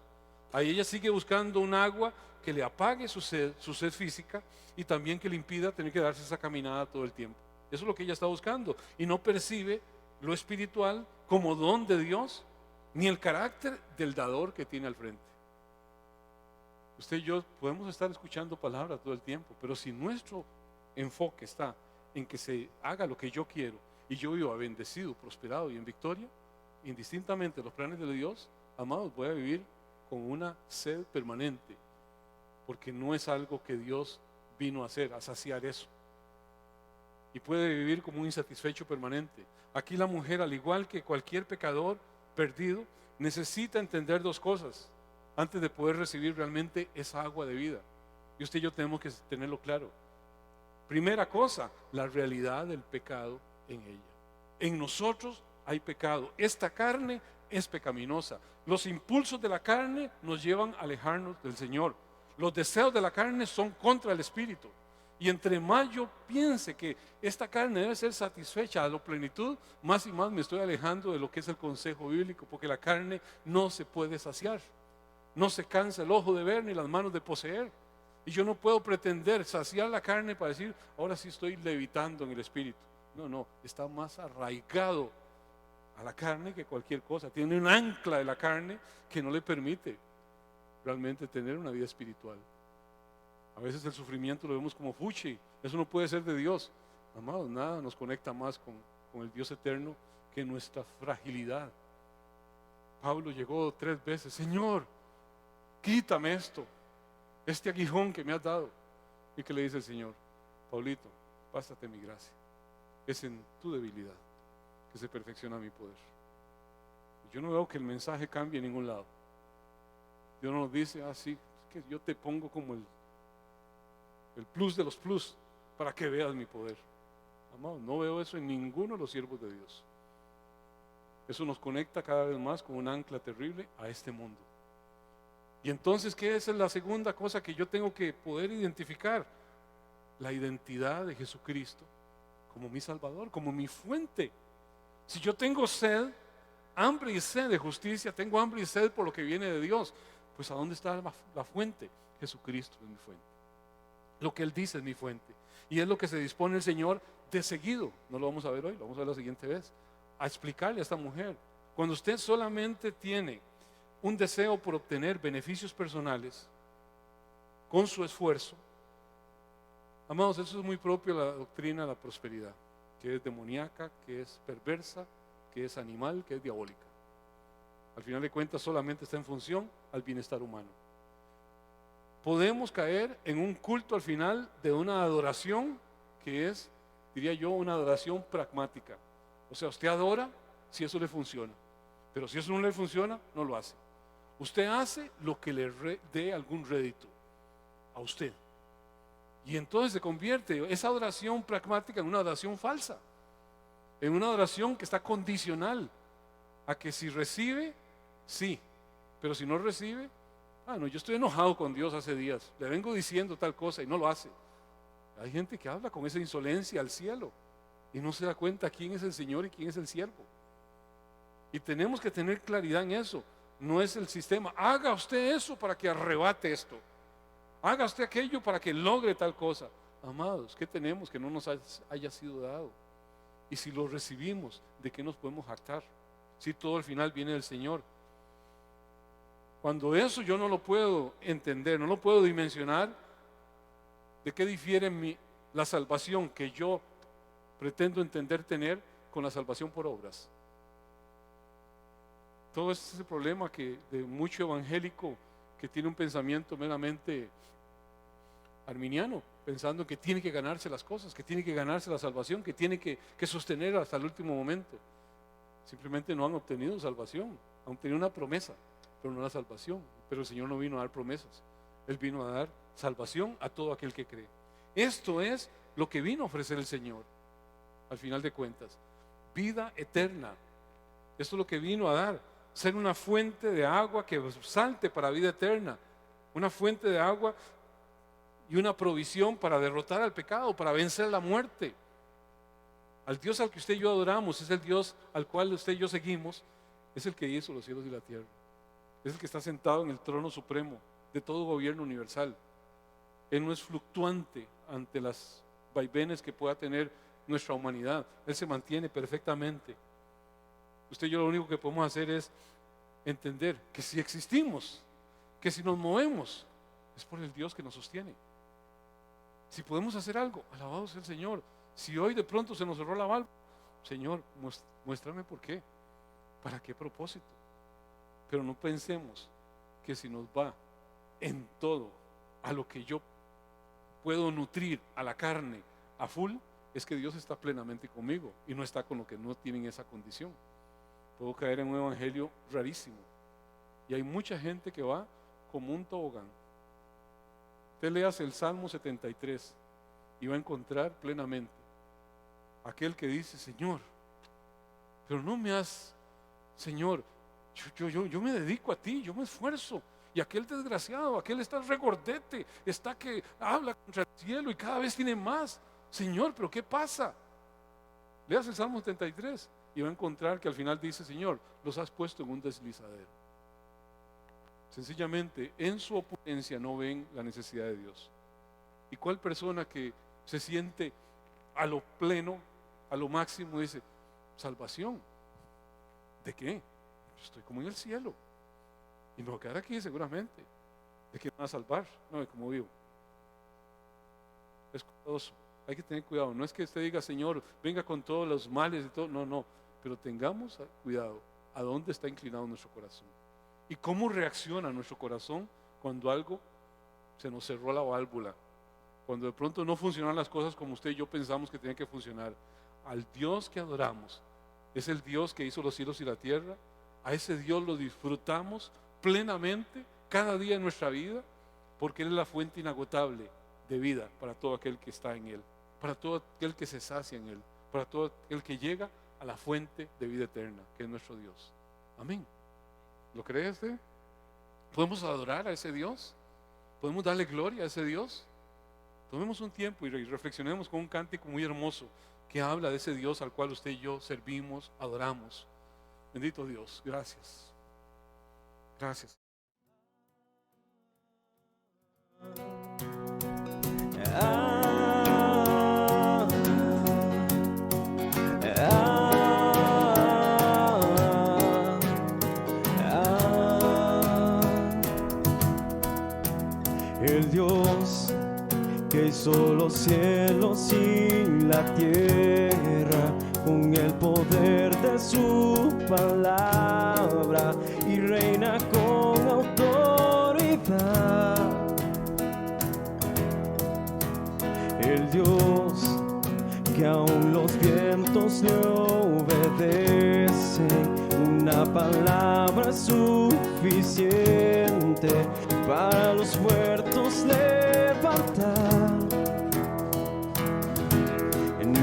Ahí ella sigue buscando un agua que le apague su sed física, y también que le impida tener que darse esa caminada todo el tiempo. Eso es lo que ella está buscando, y no percibe lo espiritual como don de Dios, ni el carácter del dador que tiene al frente. Usted y yo podemos estar escuchando palabras todo el tiempo, pero si nuestro enfoque está en que se haga lo que yo quiero y yo vivo bendecido, prosperado y en victoria, indistintamente de los planes de Dios, amados, voy a vivir con una sed permanente, porque no es algo que Dios vino a hacer, a saciar eso. Y puede vivir como un insatisfecho permanente. Aquí la mujer, al igual que cualquier pecador perdido, necesita entender dos cosas antes de poder recibir realmente esa agua de vida. Y usted y yo tenemos que tenerlo claro. Primera cosa, la realidad del pecado en ella. En nosotros hay pecado. Esta carne es pecaminosa. Los impulsos de la carne nos llevan a alejarnos del Señor. Los deseos de la carne son contra el Espíritu. Y entre más yo piense que esta carne debe ser satisfecha a la plenitud, más y más me estoy alejando de lo que es el consejo bíblico, porque la carne no se puede saciar. No se cansa el ojo de ver ni las manos de poseer. Y yo no puedo pretender saciar la carne para decir, ahora sí estoy levitando en el Espíritu. No, está más arraigado a la carne que cualquier cosa. Tiene un ancla de la carne que no le permite realmente tener una vida espiritual. A veces el sufrimiento lo vemos como fuchi, eso no puede ser de Dios. Amados, nada nos conecta más con el Dios eterno que nuestra fragilidad. Pablo llegó 3 veces, Señor, quítame esto, este aguijón que me has dado. ¿Y qué le dice el Señor? Paulito, bástate mi gracia, es en tu debilidad que se perfecciona mi poder. Yo no veo que el mensaje cambie en ningún lado. Dios no nos dice, sí, es que yo te pongo como el plus de los plus para que veas mi poder. Amado, no veo eso en ninguno de los siervos de Dios. Eso nos conecta cada vez más con un ancla terrible a este mundo. Y entonces, ¿qué es la segunda cosa que yo tengo que poder identificar? La identidad de Jesucristo como mi Salvador, como mi fuente. Si yo tengo sed, hambre y sed de justicia, tengo hambre y sed por lo que viene de Dios, pues ¿a dónde está la fuente? Jesucristo es mi fuente. Lo que Él dice es mi fuente. Y es lo que se dispone el Señor de seguido. No lo vamos a ver hoy, lo vamos a ver la siguiente vez. A explicarle a esta mujer. Cuando usted solamente tiene un deseo por obtener beneficios personales con su esfuerzo, amados, eso es muy propio de la doctrina de la prosperidad, que es demoníaca, que es perversa, que es animal, que es diabólica. Al final de cuentas solamente está en función al bienestar humano. Podemos caer en un culto al final de una adoración que es, diría yo, una adoración pragmática. O sea, usted adora si eso le funciona, pero si eso no le funciona, no lo hace. Usted hace lo que le dé algún rédito a usted. Y entonces se convierte esa adoración pragmática en una adoración falsa, en una adoración que está condicional a que si recibe, sí, pero si no recibe, no, yo estoy enojado con Dios hace días, le vengo diciendo tal cosa y no lo hace. Hay gente que habla con esa insolencia al cielo y no se da cuenta quién es el Señor y quién es el siervo. Y tenemos que tener claridad en eso. No es el sistema, haga usted eso para que arrebate esto, haga usted aquello para que logre tal cosa. Amados, ¿qué tenemos que no nos haya sido dado? Y si lo recibimos, ¿de qué nos podemos jactar? Si todo al final viene del Señor. Cuando eso yo no lo puedo entender, no lo puedo dimensionar, ¿de qué difiere la salvación que yo pretendo entender tener con la salvación por obras? Todo ese problema de mucho evangélico que tiene un pensamiento meramente arminiano, pensando que tiene que ganarse las cosas, que tiene que ganarse la salvación, que tiene que sostener hasta el último momento. Simplemente no han obtenido salvación, han obtenido una promesa, pero no la salvación. Pero el Señor no vino a dar promesas, Él vino a dar salvación a todo aquel que cree. Esto es lo que vino a ofrecer el Señor, al final de cuentas, vida eterna. Esto es lo que vino a dar, ser una fuente de agua que salte para vida eterna, una fuente de agua y una provisión para derrotar al pecado, para vencer la muerte. Al Dios al que usted y yo adoramos, es el Dios al cual usted y yo seguimos, es el que hizo los cielos y la tierra, es el que está sentado en el trono supremo de todo gobierno universal. Él no es fluctuante ante las vaivenes que pueda tener nuestra humanidad, Él se mantiene perfectamente. Usted y yo lo único que podemos hacer es entender que si existimos, que si nos movemos, es por el Dios que nos sostiene. Si podemos hacer algo, alabado sea el Señor. Si hoy de pronto se nos cerró la válvula, Señor, muéstrame por qué, para qué propósito. Pero no pensemos que si nos va en todo a lo que yo puedo nutrir a la carne a full, es que Dios está plenamente conmigo y no está con los que no tienen esa condición. Puedo caer en un evangelio rarísimo y hay mucha gente que va como un tobogán. Usted leas el Salmo 73 y va a encontrar plenamente aquel que dice: Señor, pero no me has, Señor, yo me dedico a ti, yo me esfuerzo, y aquel desgraciado, aquel está regordete, está que habla contra el cielo y cada vez tiene más. Señor, pero ¿qué pasa? Leas el Salmo 73 y va a encontrar que al final dice: Señor, los has puesto en un deslizadero. Sencillamente en su opulencia no ven la necesidad de Dios. ¿Y cuál persona que se siente a lo pleno, a lo máximo, dice: salvación? ¿De qué? Yo estoy como en el cielo y me voy a quedar aquí seguramente. ¿De qué me van a salvar? No, de cómo vivo. Es cuidadoso, hay que tener cuidado. No es que usted diga: Señor, venga con todos los males y todo. No, pero tengamos cuidado a dónde está inclinado nuestro corazón y cómo reacciona nuestro corazón cuando algo se nos cerró la válvula, cuando de pronto no funcionan las cosas como usted y yo pensamos que tenían que funcionar. Al Dios que adoramos es el Dios que hizo los cielos y la tierra. A ese Dios lo disfrutamos plenamente cada día de nuestra vida, porque Él es la fuente inagotable de vida para todo aquel que está en Él, para todo aquel que se sacia en Él, para todo aquel que llega a la fuente de vida eterna, que es nuestro Dios. Amén. ¿Lo cree usted? ¿Podemos adorar a ese Dios? ¿Podemos darle gloria a ese Dios? Tomemos un tiempo y reflexionemos con un cántico muy hermoso que habla de ese Dios al cual usted y yo servimos, adoramos. Bendito Dios, gracias. Gracias. El Dios que hizo los cielos y la tierra con el poder de su palabra y reina con autoridad. El Dios que aún los vientos le obedecen, una palabra es suficiente para los muertos levantar.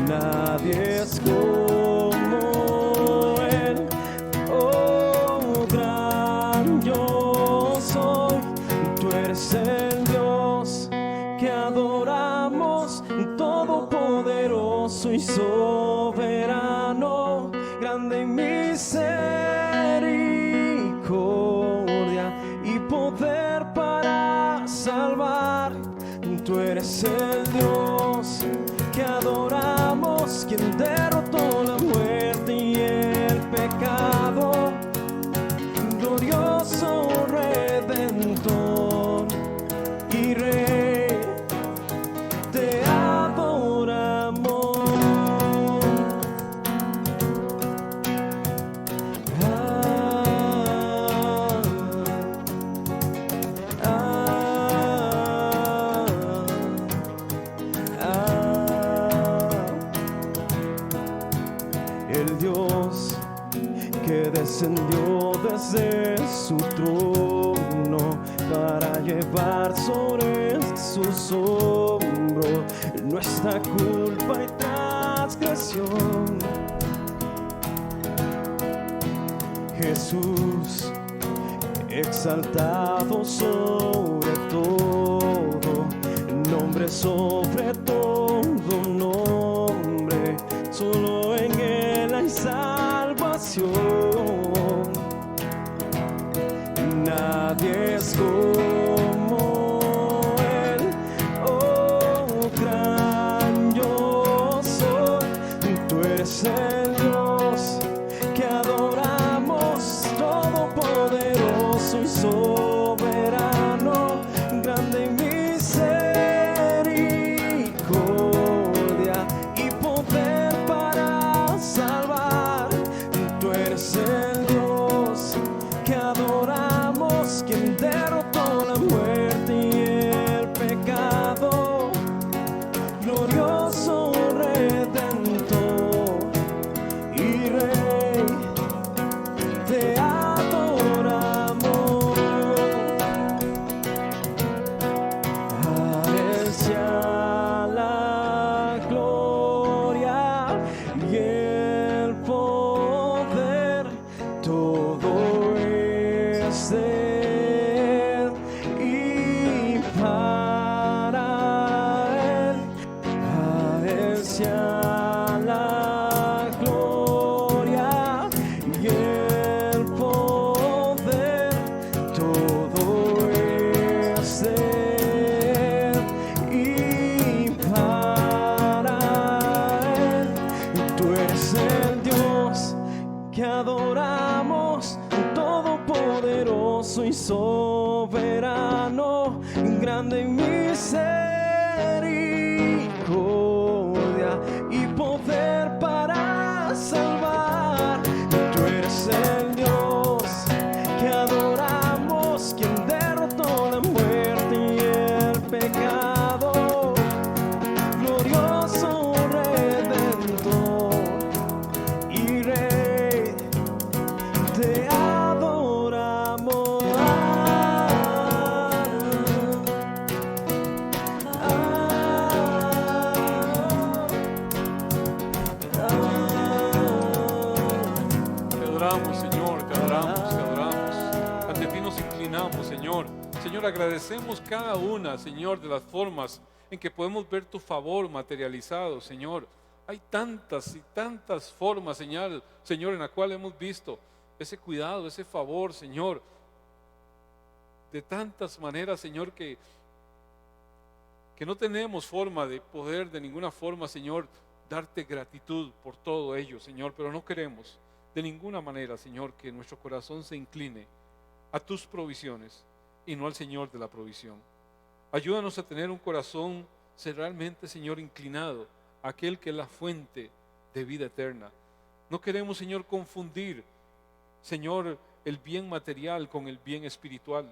Nadie es como Él, oh gran yo soy. Tú eres el Dios que adoramos, todopoderoso y soberano, grande en misericordia y poder para salvar. Tú eres el Dios que adoramos, quien derrotó la muerte y el pecado, glorioso Redentor y Rey, te adoramos. El Dios que descendió desde su trono para llevar sobre sus hombros nuestra culpa y transgresión. Jesús, exaltado sobre todo, nombre sobre todo nombre, solo en Él hay salvación. Nadie es como Él, oh gran yo soy. Tú eres el Dios que adoramos, todopoderoso y soberano, grande en misericordia y poder para salvar. Tú eres el Dios que adoramos, quien derrotó la muerte y el pecado, glorioso Redentor y Rey, te adoramos. A Él sea la gloria y el poder, todo es de Él y para Él. A Él sea la gloria y el poder, todo es de Él y para Él. Tú eres el Dios que adoramos, todopoderoso y soberano, grande en misericordia y poder para salvar. Tú eres el Dios que adoramos, quien derrotó la muerte y el pecado, glorioso Redentor y Rey, te adoramos. Señor, agradecemos cada una, Señor, de las formas en que podemos ver tu favor materializado, Señor. Hay tantas y tantas formas, Señor, en la cual hemos visto ese cuidado, ese favor, Señor. De tantas maneras, Señor, que no tenemos forma de poder de ninguna forma, Señor, darte gratitud por todo ello, Señor. Pero no queremos de ninguna manera, Señor, que nuestro corazón se incline a tus provisiones y no al Señor de la provisión. Ayúdanos a tener un corazón realmente, Señor, inclinado a aquel que es la fuente de vida eterna. No queremos, Señor, confundir, Señor, el bien material con el bien espiritual.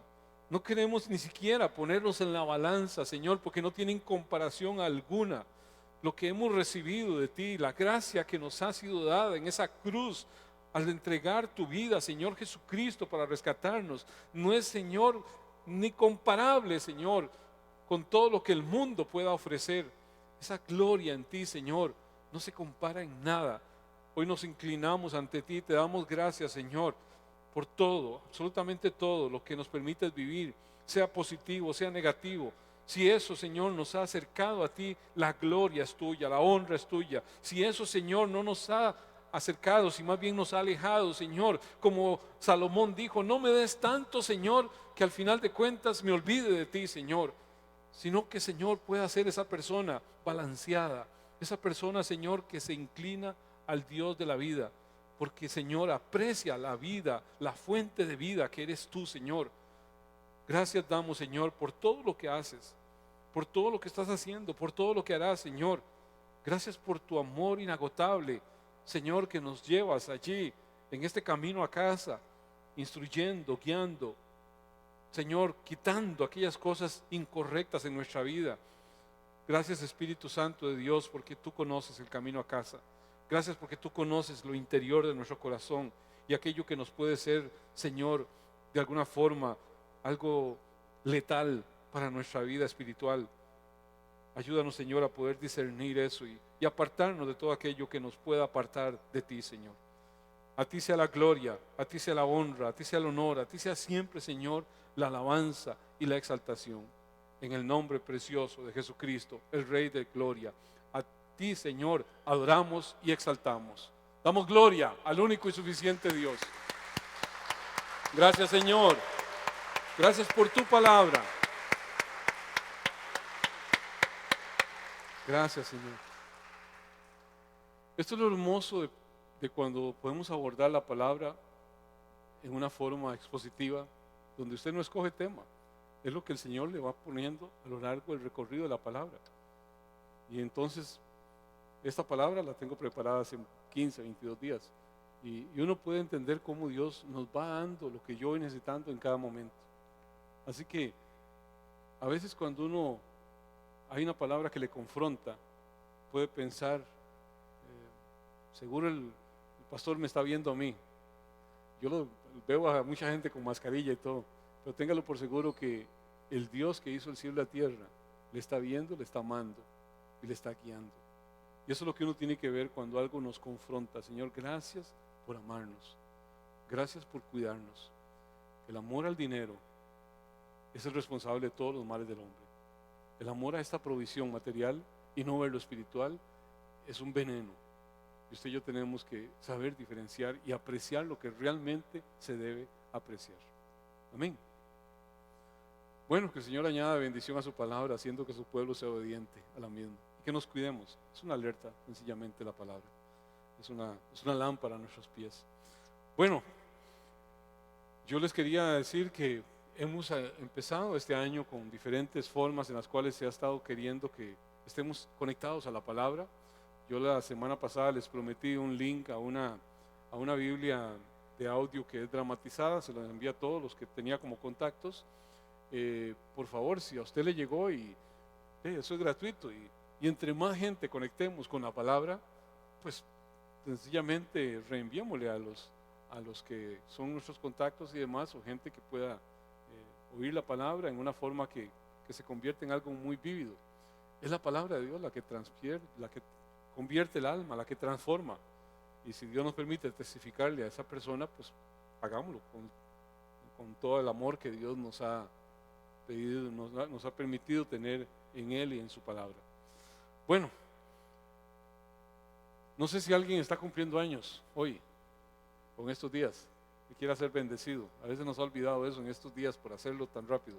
No queremos ni siquiera ponernos en la balanza, Señor, porque no tienen comparación alguna. Lo que hemos recibido de ti, la gracia que nos ha sido dada en esa cruz, al entregar tu vida, Señor Jesucristo, para rescatarnos, no es, Señor, ni comparable, Señor, con todo lo que el mundo pueda ofrecer. Esa gloria en ti, Señor, no se compara en nada. Hoy nos inclinamos ante ti, te damos gracias, Señor, por todo, absolutamente todo lo que nos permites vivir, sea positivo, sea negativo. Si eso, Señor, nos ha acercado a ti, la gloria es tuya, la honra es tuya. Si eso, Señor, no nos ha acercado, si más bien nos ha alejado, Señor, como Salomón dijo, no me des tanto, Señor, que al final de cuentas me olvide de ti, Señor, sino que, Señor, pueda ser esa persona balanceada, esa persona, Señor, que se inclina al Dios de la vida, porque, Señor, aprecia la vida, la fuente de vida que eres tú, Señor. Gracias damos, Señor, por todo lo que haces, por todo lo que estás haciendo, por todo lo que harás, Señor. Gracias por tu amor inagotable, Señor, que nos llevas allí en este camino a casa, instruyendo, guiando, Señor, quitando aquellas cosas incorrectas en nuestra vida. Gracias, Espíritu Santo de Dios, porque tú conoces el camino a casa. Gracias porque tú conoces lo interior de nuestro corazón y aquello que nos puede ser, Señor, de alguna forma algo letal para nuestra vida espiritual. Ayúdanos, Señor, a poder discernir eso y apartarnos de todo aquello que nos pueda apartar de ti, Señor. A ti sea la gloria, a ti sea la honra, a ti sea el honor, a ti sea siempre, Señor, la alabanza y la exaltación. En el nombre precioso de Jesucristo, el Rey de gloria. A ti, Señor, adoramos y exaltamos. Damos gloria al único y suficiente Dios. Gracias, Señor. Gracias por tu palabra. Gracias, Señor. Esto es lo hermoso de cuando podemos abordar la palabra en una forma expositiva, donde usted no escoge tema. Es lo que el Señor le va poniendo a lo largo del recorrido de la palabra. Y entonces, esta palabra la tengo preparada hace 15, 22 días. Y uno puede entender cómo Dios nos va dando lo que yo voy necesitando en cada momento. Así que, a veces cuando hay una palabra que le confronta, puede pensar, seguro el pastor me está viendo a mí. Yo lo veo a mucha gente con mascarilla y todo, pero téngalo por seguro que el Dios que hizo el cielo y la tierra le está viendo, le está amando y le está guiando. Y eso es lo que uno tiene que ver cuando algo nos confronta. Señor, gracias por amarnos, gracias por cuidarnos. El amor al dinero es el responsable de todos los males del hombre. El amor a esta provisión material y no ver lo espiritual es un veneno. Y usted y yo tenemos que saber diferenciar y apreciar lo que realmente se debe apreciar. Amén. Bueno, que el Señor añada bendición a su palabra, haciendo que su pueblo sea obediente a la misma. Y que nos cuidemos. Es una alerta, sencillamente, la palabra. Es una lámpara a nuestros pies. Bueno, yo les quería decir que hemos empezado este año con diferentes formas en las cuales se ha estado queriendo que estemos conectados a la palabra. Yo la semana pasada les prometí un link a una Biblia de audio que es dramatizada, se la envié a todos los que tenía como contactos. Por favor, si a usted le llegó y eso es gratuito y entre más gente conectemos con la palabra, pues sencillamente reenviémosle a los que son nuestros contactos y demás, o gente que pueda oír la palabra en una forma que se convierte en algo muy vívido. Es la palabra de Dios la que transfiere, la que convierte el alma, la que transforma. Y si Dios nos permite testificarle a esa persona, pues hagámoslo con todo el amor que Dios nos ha nos ha permitido tener en Él y en su palabra. Bueno, no sé si alguien está cumpliendo años hoy, o en estos días, y quiera ser bendecido. A veces nos ha olvidado eso en estos días por hacerlo tan rápido.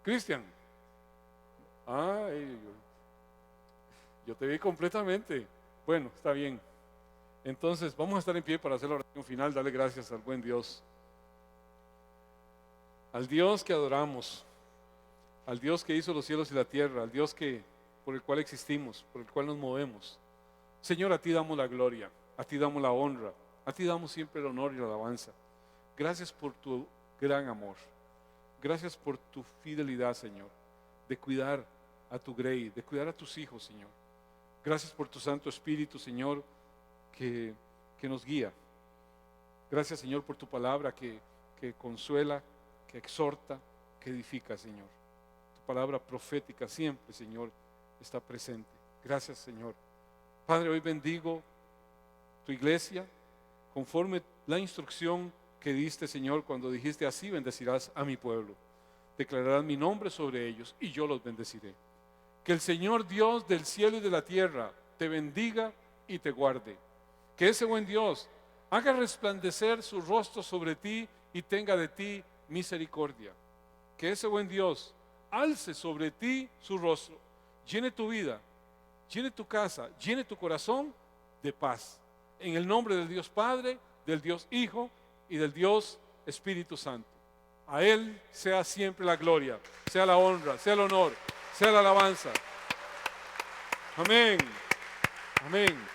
Cristian, yo te vi completamente. Bueno, está bien. Entonces vamos a estar en pie para hacer la oración final. Dale gracias al buen Dios, al Dios que adoramos, al Dios que hizo los cielos y la tierra, al Dios por el cual existimos, por el cual nos movemos. Señor, a ti damos la gloria, a ti damos la honra, a ti damos siempre el honor y la alabanza. Gracias por tu gran amor, gracias por tu fidelidad, Señor, de cuidar a tu grey, de cuidar a tus hijos, Señor. Gracias por tu Santo Espíritu, Señor, que nos guía. Gracias, Señor, por tu palabra que consuela, que exhorta, que edifica, Señor. Tu palabra profética siempre, Señor, está presente. Gracias, Señor. Padre, hoy bendigo tu iglesia conforme la instrucción que diste, Señor, cuando dijiste: así bendecirás a mi pueblo, declararás mi nombre sobre ellos y yo los bendeciré. Que el Señor Dios del cielo y de la tierra te bendiga y te guarde. Que ese buen Dios haga resplandecer su rostro sobre ti y tenga de ti misericordia. Que ese buen Dios alce sobre ti su rostro, llene tu vida, llene tu casa, llene tu corazón de paz. En el nombre del Dios Padre, del Dios Hijo y del Dios Espíritu Santo. A Él sea siempre la gloria, sea la honra, sea el honor, sea la alabanza. Amén. Amén.